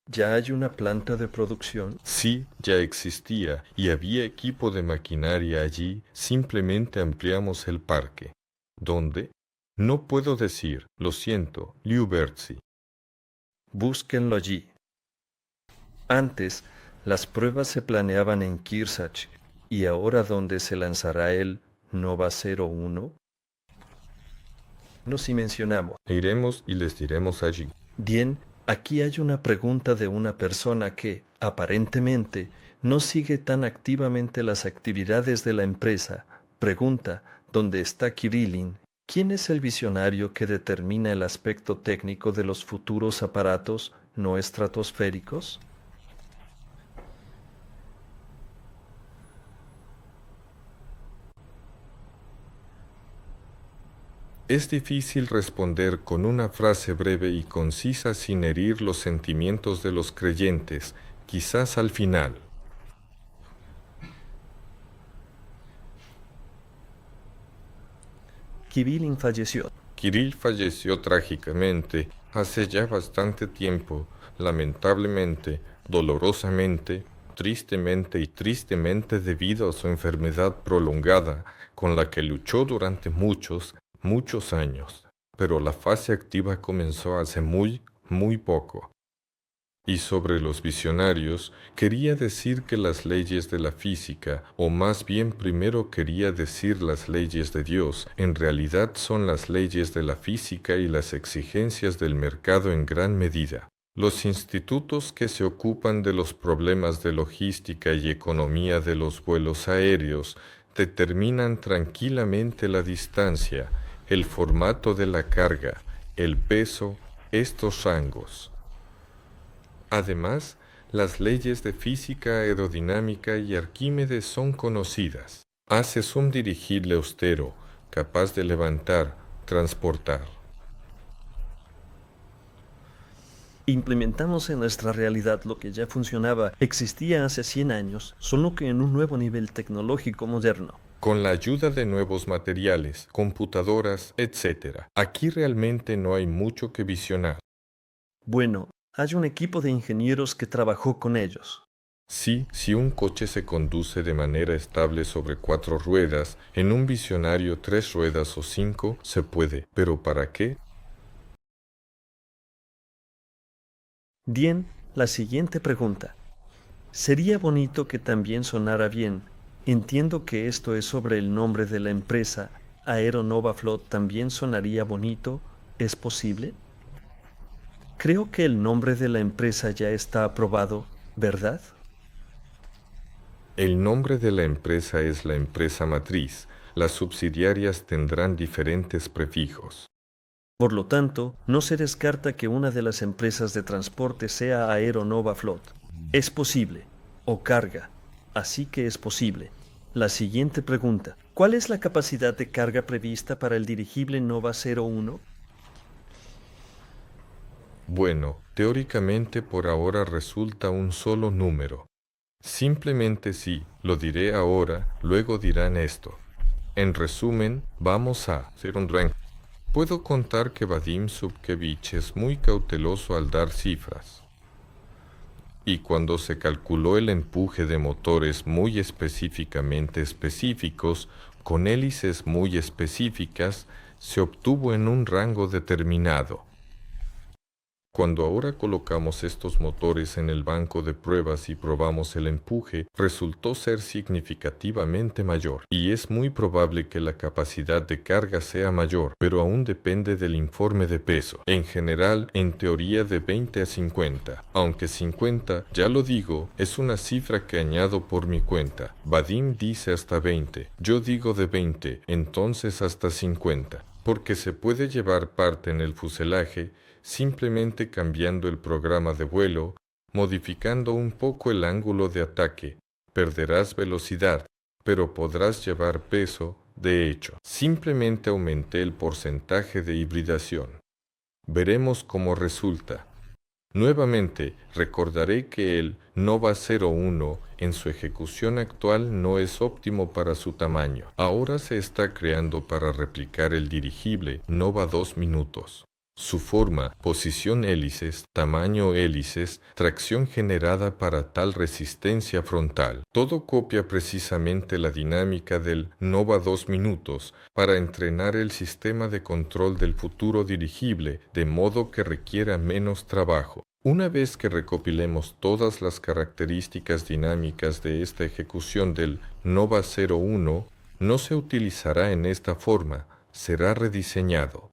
¿Ya hay una planta de producción? Sí, ya existía y había equipo de maquinaria allí, simplemente ampliamos el parque. ¿Dónde? No puedo decir, lo siento, Liubertsi. Búsquenlo allí. Antes, las pruebas se planeaban en Kirsach, y ahora ¿dónde se lanzará el Nova 01? No si mencionamos. Iremos y les diremos allí. Bien, aquí hay una pregunta de una persona que, aparentemente, no sigue tan activamente las actividades de la empresa. Pregunta, ¿dónde está Kirillin? ¿Quién es el visionario que determina el aspecto técnico de los futuros aparatos no estratosféricos? Es difícil responder con una frase breve y concisa sin herir los sentimientos de los creyentes, quizás al final. Kirillin falleció. Kirill falleció trágicamente hace ya bastante tiempo, lamentablemente, dolorosamente, tristemente y tristemente debido a su enfermedad prolongada con la que luchó durante muchos años. Pero la fase activa comenzó hace muy poco. Y sobre los visionarios, quería decir que las leyes de la física, o más bien primero quería decir las leyes de Dios, en realidad son las leyes de la física y las exigencias del mercado en gran medida. Los institutos que se ocupan de los problemas de logística y economía de los vuelos aéreos determinan tranquilamente la distancia, el formato de la carga, el peso, estos rangos. Además, las leyes de física aerodinámica y Arquímedes son conocidas. Haces un dirigible austero, capaz de levantar, transportar. Implementamos en nuestra realidad lo que ya funcionaba, existía hace 100 años, solo que en un nuevo nivel tecnológico moderno. Con la ayuda de nuevos materiales, computadoras, etc. Aquí realmente no hay mucho que visionar. Bueno, hay un equipo de ingenieros que trabajó con ellos. Sí, si un coche se conduce de manera estable sobre 4 ruedas, en un visionario 3 ruedas o 5, se puede. ¿Pero para qué? Bien, la siguiente pregunta. Sería bonito que también sonara bien. Entiendo que esto es sobre el nombre de la empresa. Aeronova Flot también sonaría bonito. ¿Es posible? Creo que el nombre de la empresa ya está aprobado, ¿verdad? El nombre de la empresa es la empresa matriz. Las subsidiarias tendrán diferentes prefijos. Por lo tanto, no se descarta que una de las empresas de transporte sea Aeronova Flot. Es posible. O carga. Así que es posible. La siguiente pregunta. ¿Cuál es la capacidad de carga prevista para el dirigible Nova 01? Bueno, teóricamente por ahora resulta un solo número. Simplemente sí, lo diré ahora, luego dirán esto. En resumen, vamos a hacer un ranking. Puedo contar que Vadim Subkevich es muy cauteloso al dar cifras. Y cuando se calculó el empuje de motores muy específicamente específicos, con hélices muy específicas, se obtuvo en un rango determinado. Cuando ahora colocamos estos motores en el banco de pruebas y probamos el empuje, resultó ser significativamente mayor, y es muy probable que la capacidad de carga sea mayor, pero aún depende del informe de peso. En general, en teoría de 20 a 50, aunque 50, ya lo digo, es una cifra que añado por mi cuenta. Vadim dice hasta 20, yo digo de 20, entonces hasta 50, porque se puede llevar parte en el fuselaje, simplemente cambiando el programa de vuelo, modificando un poco el ángulo de ataque, perderás velocidad, pero podrás llevar peso. De hecho, simplemente aumenté el porcentaje de hibridación. Veremos cómo resulta. Nuevamente, recordaré que el Nova 01 en su ejecución actual no es óptimo para su tamaño. Ahora se está creando para replicar el dirigible Nova 2 minutos. Su forma, posición hélices, tamaño hélices, tracción generada para tal resistencia frontal. Todo copia precisamente la dinámica del Nova 2 minutos para entrenar el sistema de control del futuro dirigible de modo que requiera menos trabajo. Una vez que recopilemos todas las características dinámicas de esta ejecución del Nova 01, no se utilizará en esta forma, será rediseñado.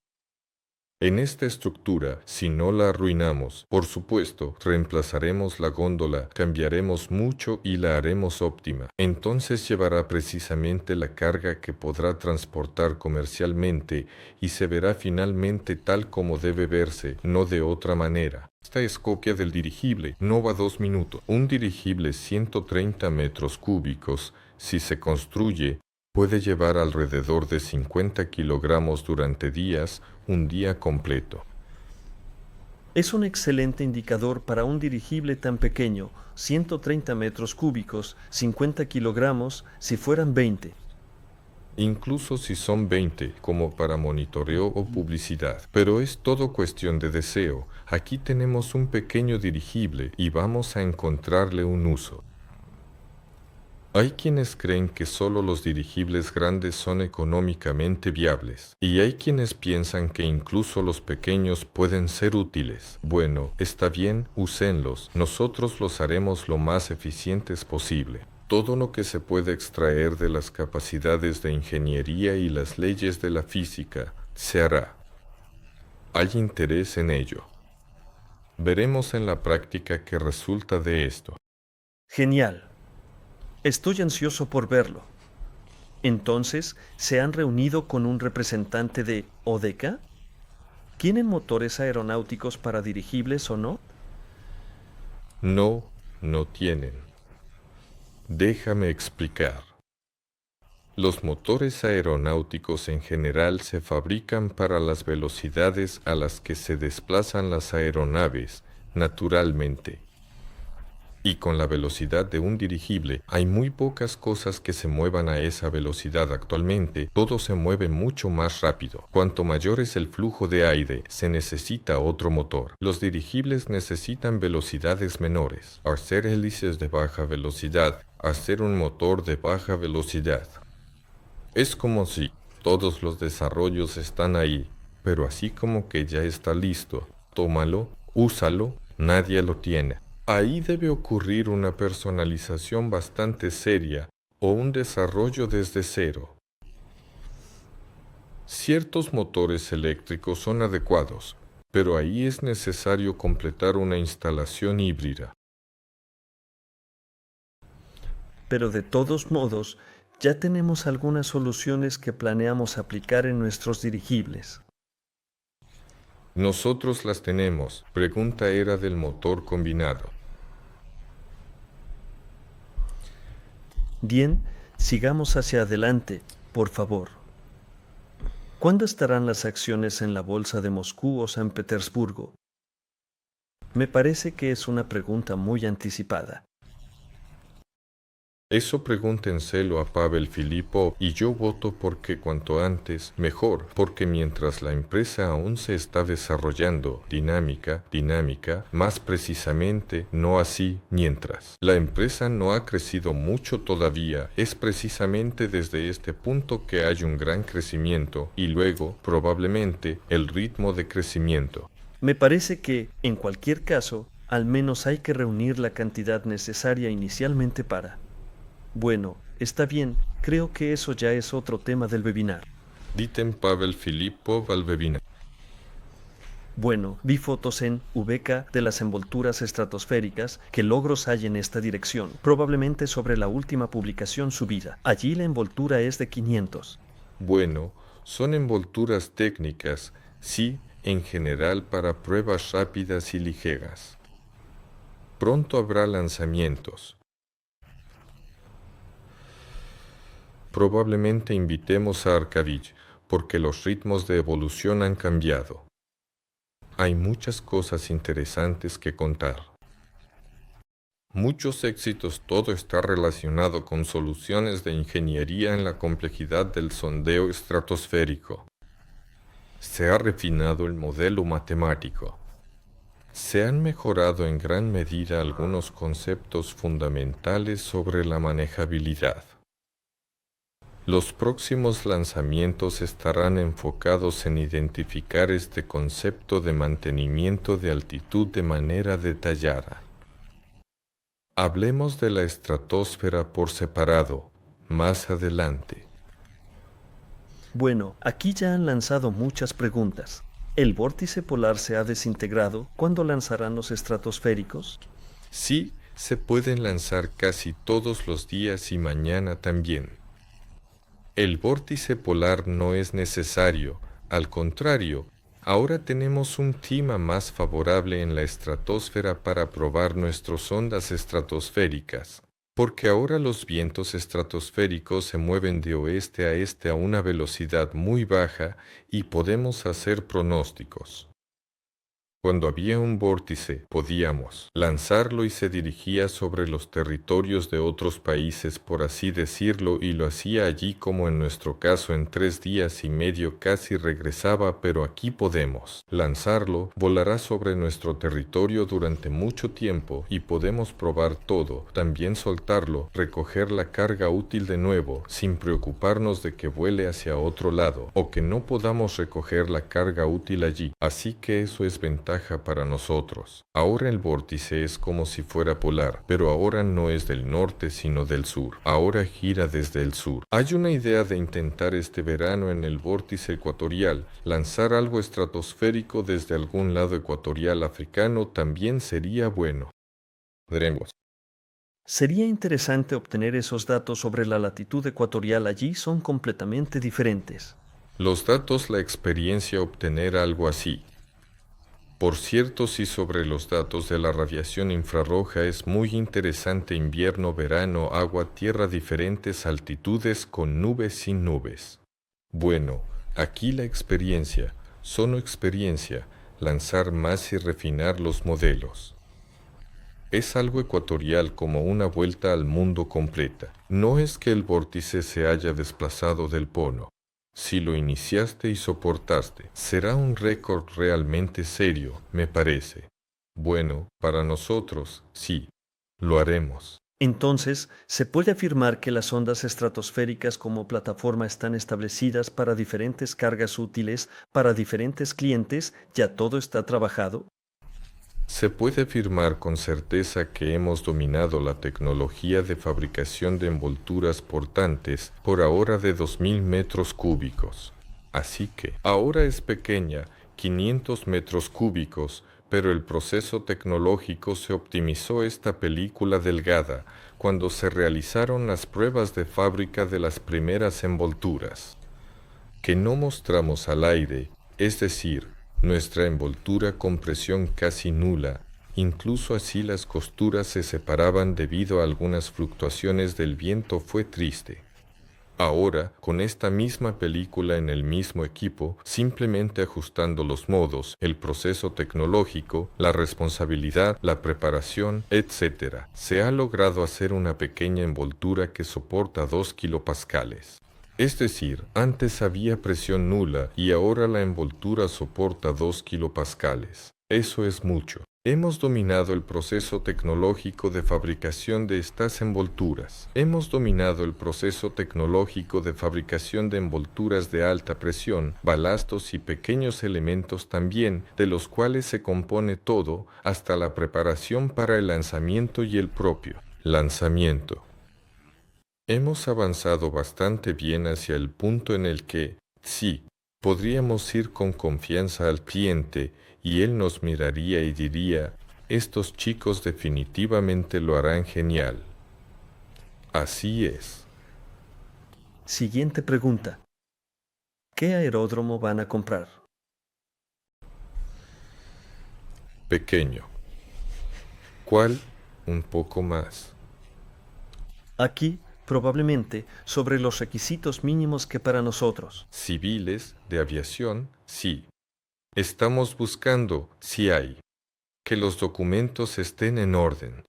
En esta estructura, si no la arruinamos, por supuesto, reemplazaremos la góndola, cambiaremos mucho y la haremos óptima. Entonces llevará precisamente la carga que podrá transportar comercialmente y se verá finalmente tal como debe verse, no de otra manera. Esta es copia del dirigible Nova 2 minutos. Un dirigible 130 metros cúbicos, si se construye, puede llevar alrededor de 50 kilogramos durante días, un día completo. Es un excelente indicador para un dirigible tan pequeño, 130 metros cúbicos, 50 kilogramos, si fueran 20. Incluso si son 20, como para monitoreo o publicidad. Pero es todo cuestión de deseo. Aquí tenemos un pequeño dirigible y vamos a encontrarle un uso. Hay quienes creen que solo los dirigibles grandes son económicamente viables, y hay quienes piensan que incluso los pequeños pueden ser útiles. Bueno, está bien, úsenlos. Nosotros los haremos lo más eficientes posible. Todo lo que se puede extraer de las capacidades de ingeniería y las leyes de la física se hará. Hay interés en ello. Veremos en la práctica qué resulta de esto. Genial. Estoy ansioso por verlo. Entonces, ¿se han reunido con un representante de ODECA? ¿Tienen motores aeronáuticos para dirigibles o no? No, no tienen. Déjame explicar. Los motores aeronáuticos en general se fabrican para las velocidades a las que se desplazan las aeronaves, naturalmente. Y con la velocidad de un dirigible, hay muy pocas cosas que se muevan a esa velocidad actualmente. Todo se mueve mucho más rápido. Cuanto mayor es el flujo de aire, se necesita otro motor. Los dirigibles necesitan velocidades menores. Al ser hélices de baja velocidad, hacer un motor de baja velocidad. Es como si todos los desarrollos están ahí, pero así como que ya está listo, tómalo, úsalo, nadie lo tiene. Ahí debe ocurrir una personalización bastante seria o un desarrollo desde cero. Ciertos motores eléctricos son adecuados, pero ahí es necesario completar una instalación híbrida. Pero de todos modos, ya tenemos algunas soluciones que planeamos aplicar en nuestros dirigibles. Nosotros las tenemos. Pregunta era del motor combinado. Bien, sigamos hacia adelante, por favor. ¿Cuándo estarán las acciones en la bolsa de Moscú o San Petersburgo? Me parece que es una pregunta muy anticipada. Eso pregúntenselo a Pavel Filipov y yo voto porque cuanto antes, mejor, porque mientras la empresa aún se está desarrollando, dinámica, más precisamente, no así, mientras. La empresa no ha crecido mucho todavía, es precisamente desde este punto que hay un gran crecimiento y luego, probablemente, el ritmo de crecimiento. Me parece que, en cualquier caso, al menos hay que reunir la cantidad necesaria inicialmente para... Bueno, está bien, creo que eso ya es otro tema del webinar. Diten Pavel Filipov al webinar. Bueno, vi fotos en VK de las envolturas estratosféricas. ¿Qué logros hay en esta dirección? Probablemente sobre la última publicación subida. Allí la envoltura es de 500. Bueno, son envolturas técnicas, sí, en general para pruebas rápidas y ligeras. Pronto habrá lanzamientos. Probablemente invitemos a Arkadich, porque los ritmos de evolución han cambiado. Hay muchas cosas interesantes que contar. Muchos éxitos, todo está relacionado con soluciones de ingeniería en la complejidad del sondeo estratosférico. Se ha refinado el modelo matemático. Se han mejorado en gran medida algunos conceptos fundamentales sobre la manejabilidad. Los próximos lanzamientos estarán enfocados en identificar este concepto de mantenimiento de altitud de manera detallada. Hablemos de la estratosfera por separado, más adelante. Bueno, aquí ya han lanzado muchas preguntas. ¿El vórtice polar se ha desintegrado? ¿Cuándo lanzarán los estratosféricos? Sí, se pueden lanzar casi todos los días y mañana también. El vórtice polar no es necesario, al contrario, ahora tenemos un clima más favorable en la estratosfera para probar nuestras ondas estratosféricas, porque ahora los vientos estratosféricos se mueven de oeste a este a una velocidad muy baja y podemos hacer pronósticos. Cuando había un vórtice, podíamos lanzarlo y se dirigía sobre los territorios de otros países, por así decirlo, y lo hacía allí como en nuestro caso en 3 días y medio casi regresaba, pero aquí podemos lanzarlo, volará sobre nuestro territorio durante mucho tiempo y podemos probar todo, también soltarlo, recoger la carga útil de nuevo, sin preocuparnos de que vuele hacia otro lado, o que no podamos recoger la carga útil allí, así que eso es ventaja para nosotros. Ahora el vórtice es como si fuera polar, pero ahora no es del norte sino del sur. Ahora gira desde el sur. Hay una idea de intentar este verano en el vórtice ecuatorial. Lanzar algo estratosférico desde algún lado ecuatorial africano también sería bueno. Veremos. Sería interesante obtener esos datos sobre la latitud ecuatorial allí, son completamente diferentes. Los datos, la experiencia, obtener algo así. Por cierto, sí, sobre los datos de la radiación infrarroja es muy interesante invierno, verano, agua, tierra, diferentes altitudes con nubes, sin nubes. Bueno, aquí la experiencia, solo experiencia, lanzar más y refinar los modelos. Es algo ecuatorial como una vuelta al mundo completa. No es que el vórtice se haya desplazado del polo. Si lo iniciaste y soportaste, será un récord realmente serio, me parece. Bueno, para nosotros, sí, lo haremos. Entonces, ¿se puede afirmar que las ondas estratosféricas como plataforma están establecidas para diferentes cargas útiles, para diferentes clientes? ¿Ya todo está trabajado? Se puede afirmar con certeza que hemos dominado la tecnología de fabricación de envolturas portantes por ahora de 2000 metros cúbicos. Así que ahora es pequeña, 500 metros cúbicos, pero el proceso tecnológico se optimizó esta película delgada cuando se realizaron las pruebas de fábrica de las primeras envolturas, que no mostramos al aire, es decir, nuestra envoltura con presión casi nula, incluso así las costuras se separaban debido a algunas fluctuaciones del viento, fue triste. Ahora, con esta misma película en el mismo equipo, simplemente ajustando los modos, el proceso tecnológico, la responsabilidad, la preparación, etc., se ha logrado hacer una pequeña envoltura que soporta 2 kilopascales. Es decir, antes había presión nula y ahora la envoltura soporta 2 kilopascales. Eso es mucho. Hemos dominado el proceso tecnológico de fabricación de estas envolturas. Hemos dominado el proceso tecnológico de fabricación de envolturas de alta presión, balastos y pequeños elementos también, de los cuales se compone todo, hasta la preparación para el lanzamiento y el propio lanzamiento. Hemos avanzado bastante bien hacia el punto en el que, sí, podríamos ir con confianza al cliente y él nos miraría y diría, estos chicos definitivamente lo harán genial. Así es. Siguiente pregunta. ¿Qué aeródromo van a comprar? Pequeño. ¿Cuál? Un poco más. Aquí probablemente sobre los requisitos mínimos que para nosotros. Civiles, de aviación, sí. Estamos buscando, si hay, que los documentos estén en orden.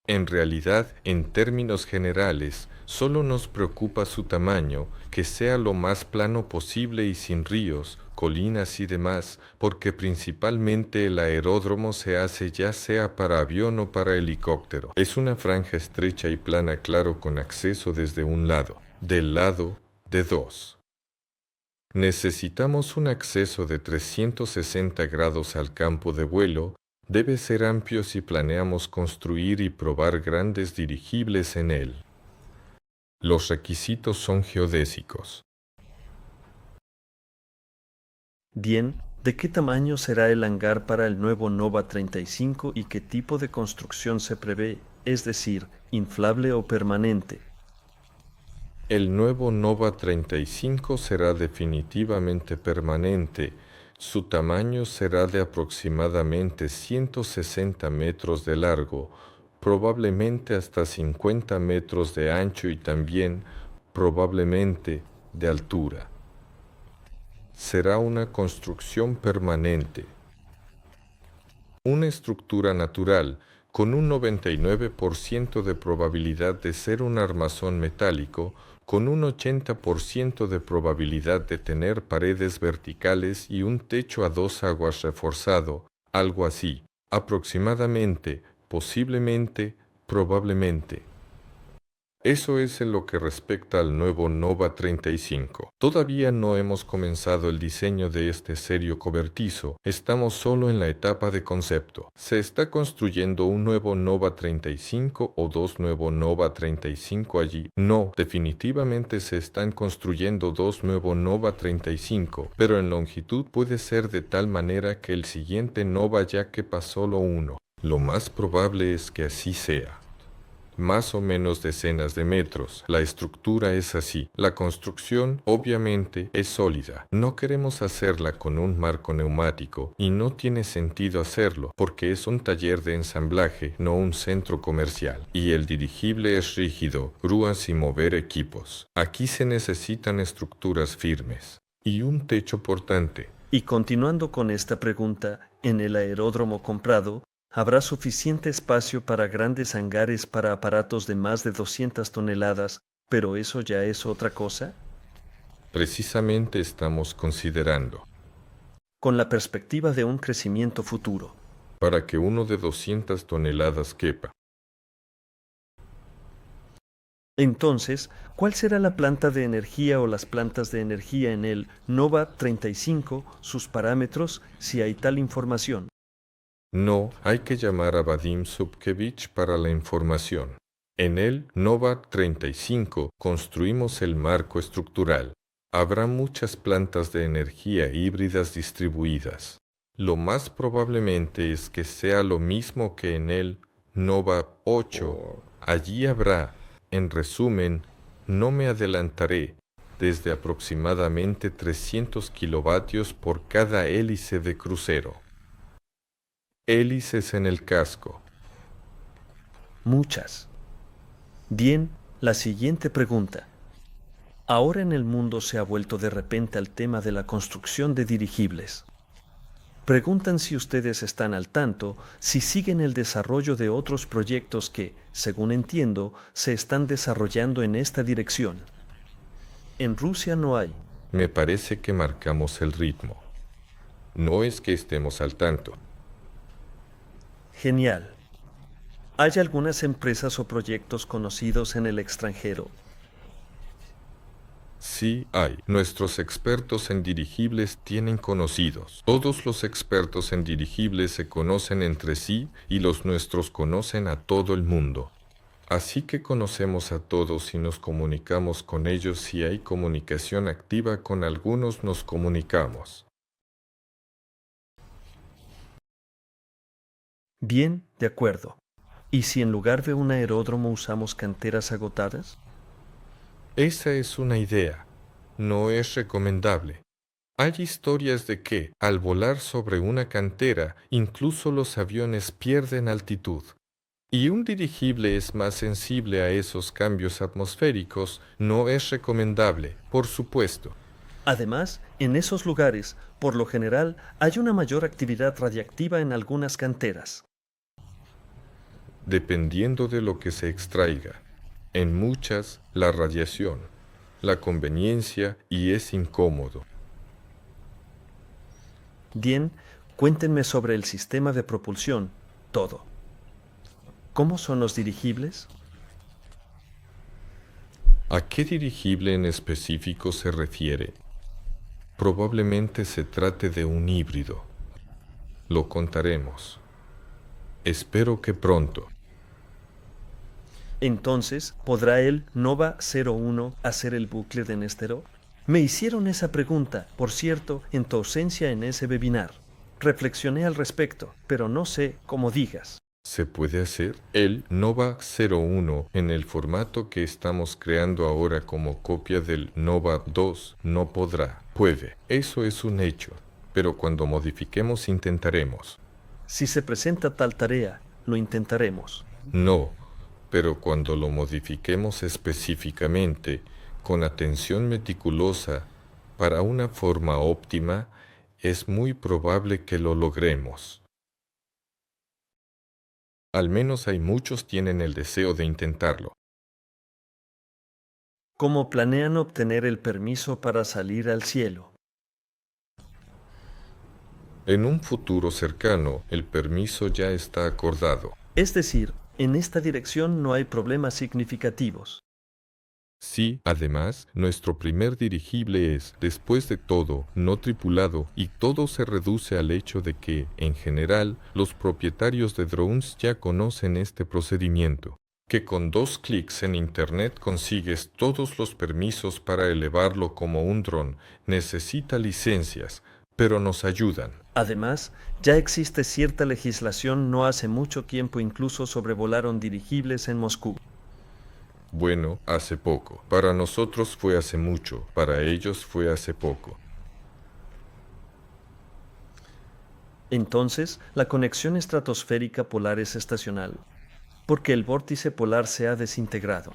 En realidad, en términos generales, solo nos preocupa su tamaño, que sea lo más plano posible y sin ríos, colinas y demás, porque principalmente el aeródromo se hace ya sea para avión o para helicóptero. Es una franja estrecha y plana, claro, con acceso desde un lado, del lado de dos. Necesitamos un acceso de 360 grados al campo de vuelo. Debe ser amplio si planeamos construir y probar grandes dirigibles en él. Los requisitos son geodésicos. Bien, ¿de qué tamaño será el hangar para el nuevo Nova 35 y qué tipo de construcción se prevé, es decir, inflable o permanente? El nuevo Nova 35 será definitivamente permanente. Su tamaño será de aproximadamente 160 metros de largo, probablemente hasta 50 metros de ancho y también, probablemente, de altura. Será una construcción permanente. Una estructura natural, con un 99% de probabilidad de ser un armazón metálico, con un 80% de probabilidad de tener paredes verticales y un techo a dos aguas reforzado, algo así, aproximadamente, posiblemente, probablemente. Eso es en lo que respecta al nuevo Nova 35. Todavía no hemos comenzado el diseño de este serio cobertizo, estamos solo en la etapa de concepto. Se está construyendo un nuevo Nova 35 o dos nuevos Nova 35 allí. No, definitivamente se están construyendo dos nuevos Nova 35, pero en longitud puede ser de tal manera que el siguiente Nova ya quepa solo uno. Lo más probable es que así sea. Más o menos decenas de metros. La estructura es así. La construcción, obviamente, es sólida. No queremos hacerla con un marco neumático y no tiene sentido hacerlo porque es un taller de ensamblaje, no un centro comercial. Y el dirigible es rígido, grúas y mover equipos. Aquí se necesitan estructuras firmes y un techo portante. Y continuando con esta pregunta, en el aeródromo comprado, ¿habrá suficiente espacio para grandes hangares para aparatos de más de 200 toneladas, pero eso ya es otra cosa? Precisamente estamos considerando, Con la perspectiva de un crecimiento futuro. para que uno de 200 toneladas quepa. Entonces, ¿cuál será la planta de energía o las plantas de energía en el Nova 35, sus parámetros, si hay tal información? No, hay que llamar a Vadim Subkevich para la información. En el Nova 35 construimos el marco estructural. Habrá muchas plantas de energía híbridas distribuidas. Lo más probablemente es que sea lo mismo que en el Nova 8. Allí habrá, en resumen, no me adelantaré, desde aproximadamente 300 kilovatios por cada hélice de crucero. Hélices en el casco. Muchas. Bien, la siguiente pregunta. Ahora en el mundo se ha vuelto de repente al tema de la construcción de dirigibles. Preguntan si ustedes están al tanto, si siguen el desarrollo de otros proyectos que, según entiendo, se están desarrollando en esta dirección. En Rusia no hay. Me parece que marcamos el ritmo. No es que estemos al tanto. Genial. ¿Hay algunas empresas o proyectos conocidos en el extranjero? Sí hay. Nuestros expertos en dirigibles tienen conocidos. Todos los expertos en dirigibles se conocen entre sí y los nuestros conocen a todo el mundo. Así que conocemos a todos y nos comunicamos con ellos. Si hay comunicación activa con algunos, nos comunicamos. Bien, de acuerdo. ¿Y si en lugar de un aeródromo usamos canteras agotadas? Esa es una idea. No es recomendable. Hay historias de que, al volar sobre una cantera, incluso los aviones pierden altitud. y un dirigible es más sensible a esos cambios atmosféricos, no es recomendable, por supuesto. Además, en esos lugares, por lo general, hay una mayor actividad radiactiva en algunas canteras. Dependiendo de lo que se extraiga. En muchas, la radiación, la conveniencia y es incómodo. Bien, cuéntenme sobre el sistema de propulsión, todo. ¿Cómo son los dirigibles? ¿A qué dirigible en específico se refiere? Probablemente se trate de un híbrido. Lo contaremos. Espero que pronto. Entonces, ¿podrá el Nova 01 hacer el bucle de Néstor? Me hicieron esa pregunta, por cierto, en tu ausencia en ese webinar. Reflexioné al respecto, pero no sé cómo digas. Se puede hacer el Nova 01 en el formato que estamos creando ahora como copia del Nova 2. No podrá. Puede. Eso es un hecho. Pero cuando modifiquemos intentaremos. Si se presenta tal tarea, lo intentaremos. No. Pero cuando lo modifiquemos específicamente, con atención meticulosa, para una forma óptima, es muy probable que lo logremos. Al menos hay muchos tienen el deseo de intentarlo. ¿Cómo planean obtener el permiso para salir al cielo? En un futuro cercano, el permiso ya está acordado. Es decir, en esta dirección no hay problemas significativos. Sí, además, nuestro primer dirigible es, después de todo, no tripulado y todo se reduce al hecho de que, en general, los propietarios de drones ya conocen este procedimiento. Que con 2 clics en Internet consigues todos los permisos para elevarlo como un dron. Necesita licencias, pero nos ayudan. Además, ya existe cierta legislación no hace mucho tiempo incluso sobrevolaron dirigibles en Moscú. Bueno, hace poco. Para nosotros fue hace mucho, para ellos fue hace poco. Entonces, la conexión estratosférica polar es estacional, porque el vórtice polar se ha desintegrado.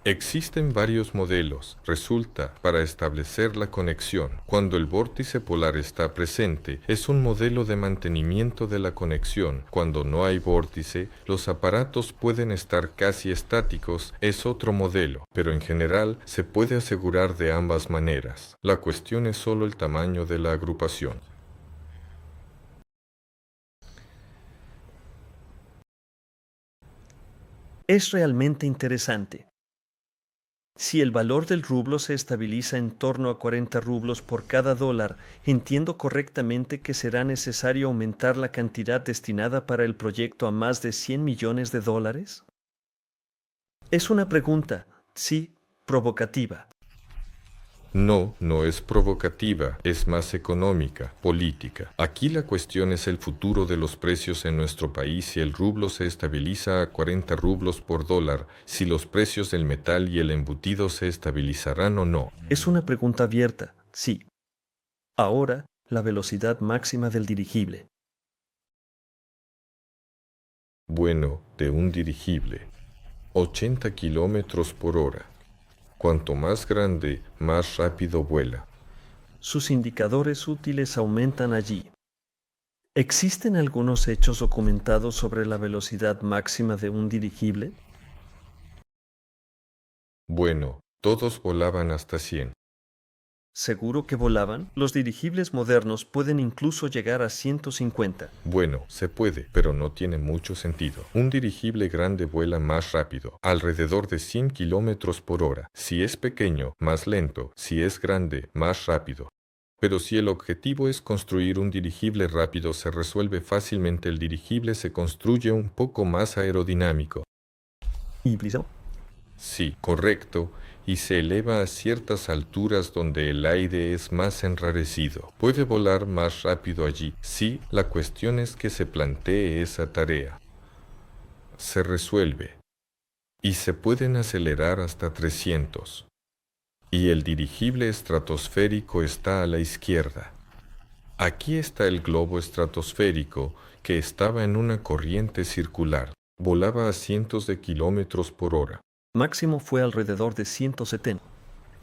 Existen varios modelos. Resulta, para establecer la conexión, cuando el vórtice polar está presente, es un modelo de mantenimiento de la conexión. Cuando no hay vórtice, los aparatos pueden estar casi estáticos, es otro modelo, pero en general se puede asegurar de ambas maneras. La cuestión es solo el tamaño de la agrupación. Es realmente interesante. Si el valor del rublo se estabiliza en torno a 40 rublos por cada dólar, entiendo correctamente que será necesario aumentar la cantidad destinada para el proyecto a más de 100 millones de dólares. Es una pregunta, sí, provocativa. No, no es provocativa, es más económica, política. Aquí la cuestión es el futuro de los precios en nuestro país si el rublo se estabiliza a 40 rublos por dólar, si los precios del metal y el embutido se estabilizarán o no. Es una pregunta abierta, sí. Ahora, la velocidad máxima del dirigible. Bueno, de un dirigible. 80 kilómetros por hora. Cuanto más grande, más rápido vuela. Sus indicadores útiles aumentan allí. ¿Existen algunos hechos documentados sobre la velocidad máxima de un dirigible? Bueno, todos volaban hasta 100. ¿Seguro que volaban? Los dirigibles modernos pueden incluso llegar a 150. Bueno, se puede, pero no tiene mucho sentido. Un dirigible grande vuela más rápido, alrededor de 100 kilómetros por hora. Si es pequeño, más lento. Si es grande, más rápido. Pero si el objetivo es construir un dirigible rápido, se resuelve fácilmente. El dirigible se construye un poco más aerodinámico. ¿Híbrido? Sí, correcto. Y se eleva a ciertas alturas donde el aire es más enrarecido. Puede volar más rápido allí. Sí, la cuestión es que se plantee esa tarea. Se resuelve. Y se pueden acelerar hasta 300. Y el dirigible estratosférico está a la izquierda. Aquí está el globo estratosférico que estaba en una corriente circular. Volaba a cientos de kilómetros por hora. Máximo fue alrededor de 170.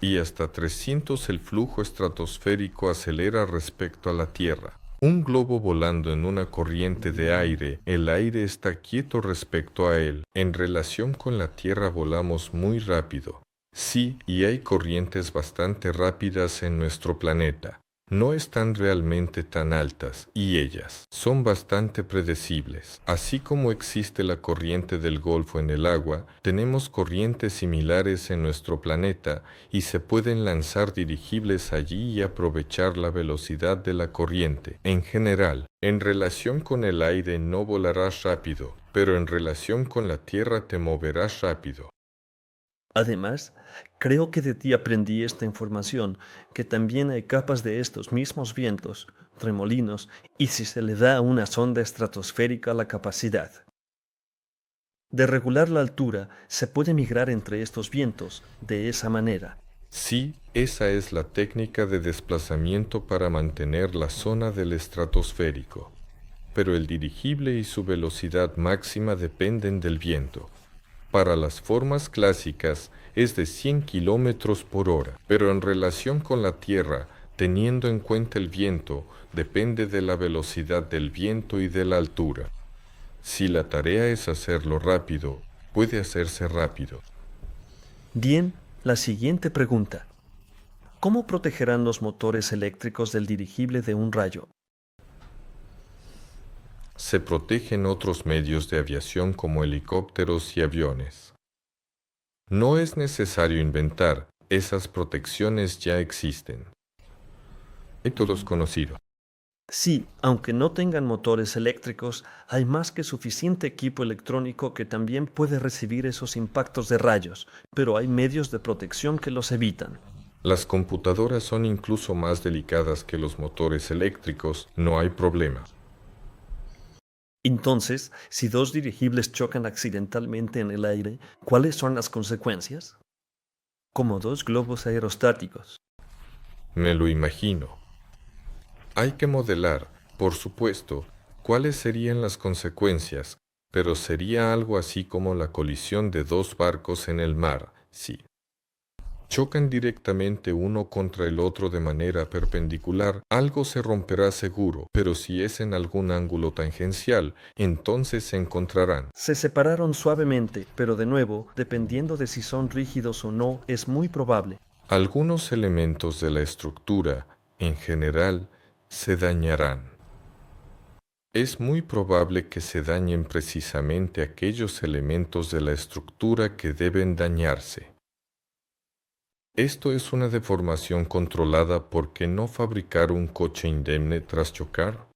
Y hasta 300 el flujo estratosférico acelera respecto a la Tierra. Un globo volando en una corriente de aire, el aire está quieto respecto a él. En relación con la Tierra volamos muy rápido. Sí, y hay corrientes bastante rápidas en nuestro planeta. No están realmente tan altas, y ellas son bastante predecibles. Así como existe la corriente del Golfo en el agua, tenemos corrientes similares en nuestro planeta y se pueden lanzar dirigibles allí y aprovechar la velocidad de la corriente. En general, en relación con el aire no volarás rápido, pero en relación con la Tierra te moverás rápido. Además, creo que de ti aprendí esta información, que también hay capas de estos mismos vientos, remolinos, y si se le da a una sonda estratosférica la capacidad de regular la altura, se puede migrar entre estos vientos de esa manera. Sí, esa es la técnica de desplazamiento para mantener la zona del estratosférico. Pero el dirigible y su velocidad máxima dependen del viento. Para las formas clásicas es de 100 kilómetros por hora, pero en relación con la Tierra, teniendo en cuenta el viento, depende de la velocidad del viento y de la altura. Si la tarea es hacerlo rápido, puede hacerse rápido. Bien, la siguiente pregunta. ¿Cómo protegerán los motores eléctricos del dirigible de un rayo? Se protegen otros medios de aviación como helicópteros y aviones. No es necesario inventar, esas protecciones ya existen. Hay todos conocidos. Sí, aunque no tengan motores eléctricos, hay más que suficiente equipo electrónico que también puede recibir esos impactos de rayos, pero hay medios de protección que los evitan. Las computadoras son incluso más delicadas que los motores eléctricos, no hay problema. Entonces, si dos dirigibles chocan accidentalmente en el aire, ¿cuáles son las consecuencias? Como dos globos aerostáticos. Me lo imagino. Hay que modelar, por supuesto, cuáles serían las consecuencias, pero sería algo así como la colisión de dos barcos en el mar, sí. Chocan directamente uno contra el otro de manera perpendicular, algo se romperá seguro, pero si es en algún ángulo tangencial, entonces se encontrarán. Se separaron suavemente, pero de nuevo, dependiendo de si son rígidos o no, es muy probable. Algunos elementos de la estructura, en general, se dañarán. Es muy probable que se dañen precisamente aquellos elementos de la estructura que deben dañarse. Esto es una deformación controlada. ¿Por qué no fabricar un coche indemne tras chocar?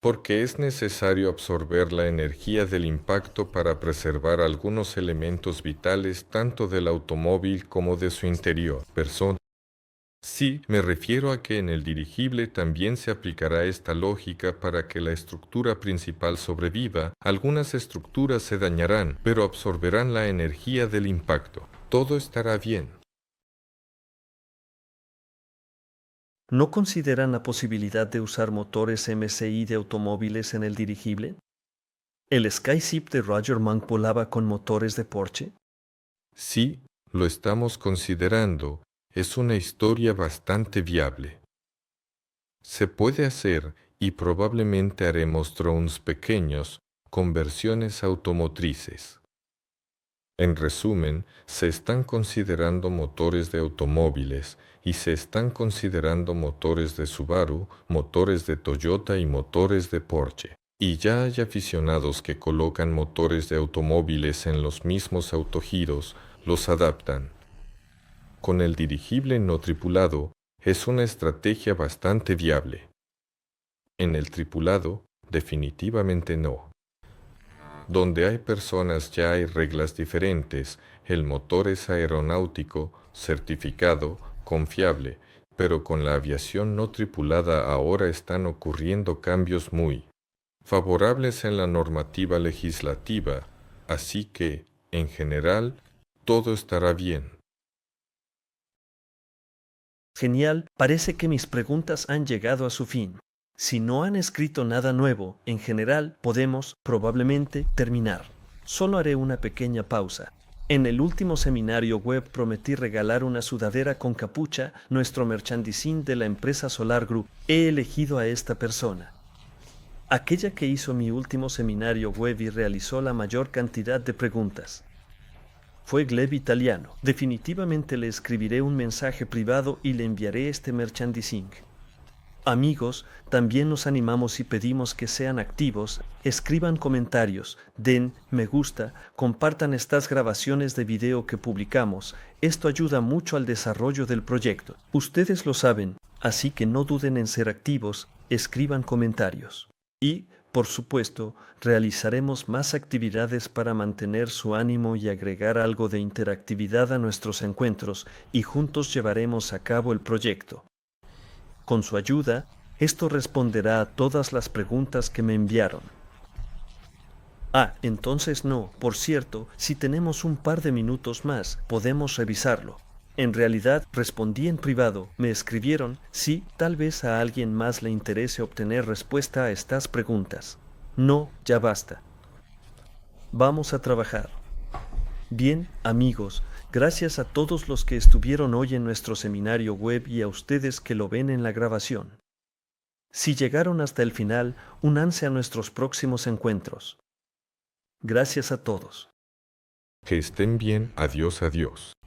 Porque es necesario absorber la energía del impacto para preservar algunos elementos vitales tanto del automóvil como de su interior, persona. Sí, me refiero a que en el dirigible también se aplicará esta lógica para que la estructura principal sobreviva. Algunas estructuras se dañarán, pero absorberán la energía del impacto. Todo estará bien. ¿No consideran la posibilidad de usar motores MCI de automóviles en el dirigible? ¿El Skyship de Roger Monk volaba con motores de Porsche? Sí, lo estamos considerando. Es una historia bastante viable. Se puede hacer y probablemente haremos drones pequeños con versiones automotrices. En resumen, se están considerando motores de automóviles y se están considerando motores de Subaru, motores de Toyota y motores de Porsche. Y ya hay aficionados que colocan motores de automóviles en los mismos autogiros, los adaptan. Con el dirigible no tripulado es una estrategia bastante viable. En el tripulado, definitivamente no. Donde hay personas ya hay reglas diferentes, el motor es aeronáutico, certificado, confiable, pero con la aviación no tripulada ahora están ocurriendo cambios muy favorables en la normativa legislativa, así que, en general, todo estará bien. Genial, parece que mis preguntas han llegado a su fin. Si no han escrito nada nuevo, en general podemos, probablemente, terminar. Solo haré una pequeña pausa. En el último seminario web prometí regalar una sudadera con capucha, nuestro merchandising de la empresa Solar Group. He elegido a esta persona. Aquella que hizo mi último seminario web y realizó la mayor cantidad de preguntas. Fue Gleb Italiano. Definitivamente le escribiré un mensaje privado y le enviaré este merchandising. Amigos, también nos animamos y pedimos que sean activos, escriban comentarios, den me gusta, compartan estas grabaciones de video que publicamos. Esto ayuda mucho al desarrollo del proyecto. Ustedes lo saben, así que no duden en ser activos, escriban comentarios. Y, por supuesto, realizaremos más actividades para mantener su ánimo y agregar algo de interactividad a nuestros encuentros, y juntos llevaremos a cabo el proyecto. Con su ayuda, esto responderá a todas las preguntas que me enviaron. Entonces no, por cierto, si tenemos un par de minutos más, podemos revisarlo. En realidad, respondí en privado, me escribieron, sí, tal vez a alguien más le interese obtener respuesta a estas preguntas. No, ya basta. Vamos a trabajar. Bien, amigos, gracias a todos los que estuvieron hoy en nuestro seminario web y a ustedes que lo ven en la grabación. Si llegaron hasta el final, únanse a nuestros próximos encuentros. Gracias a todos. Que estén bien. Adiós, adiós.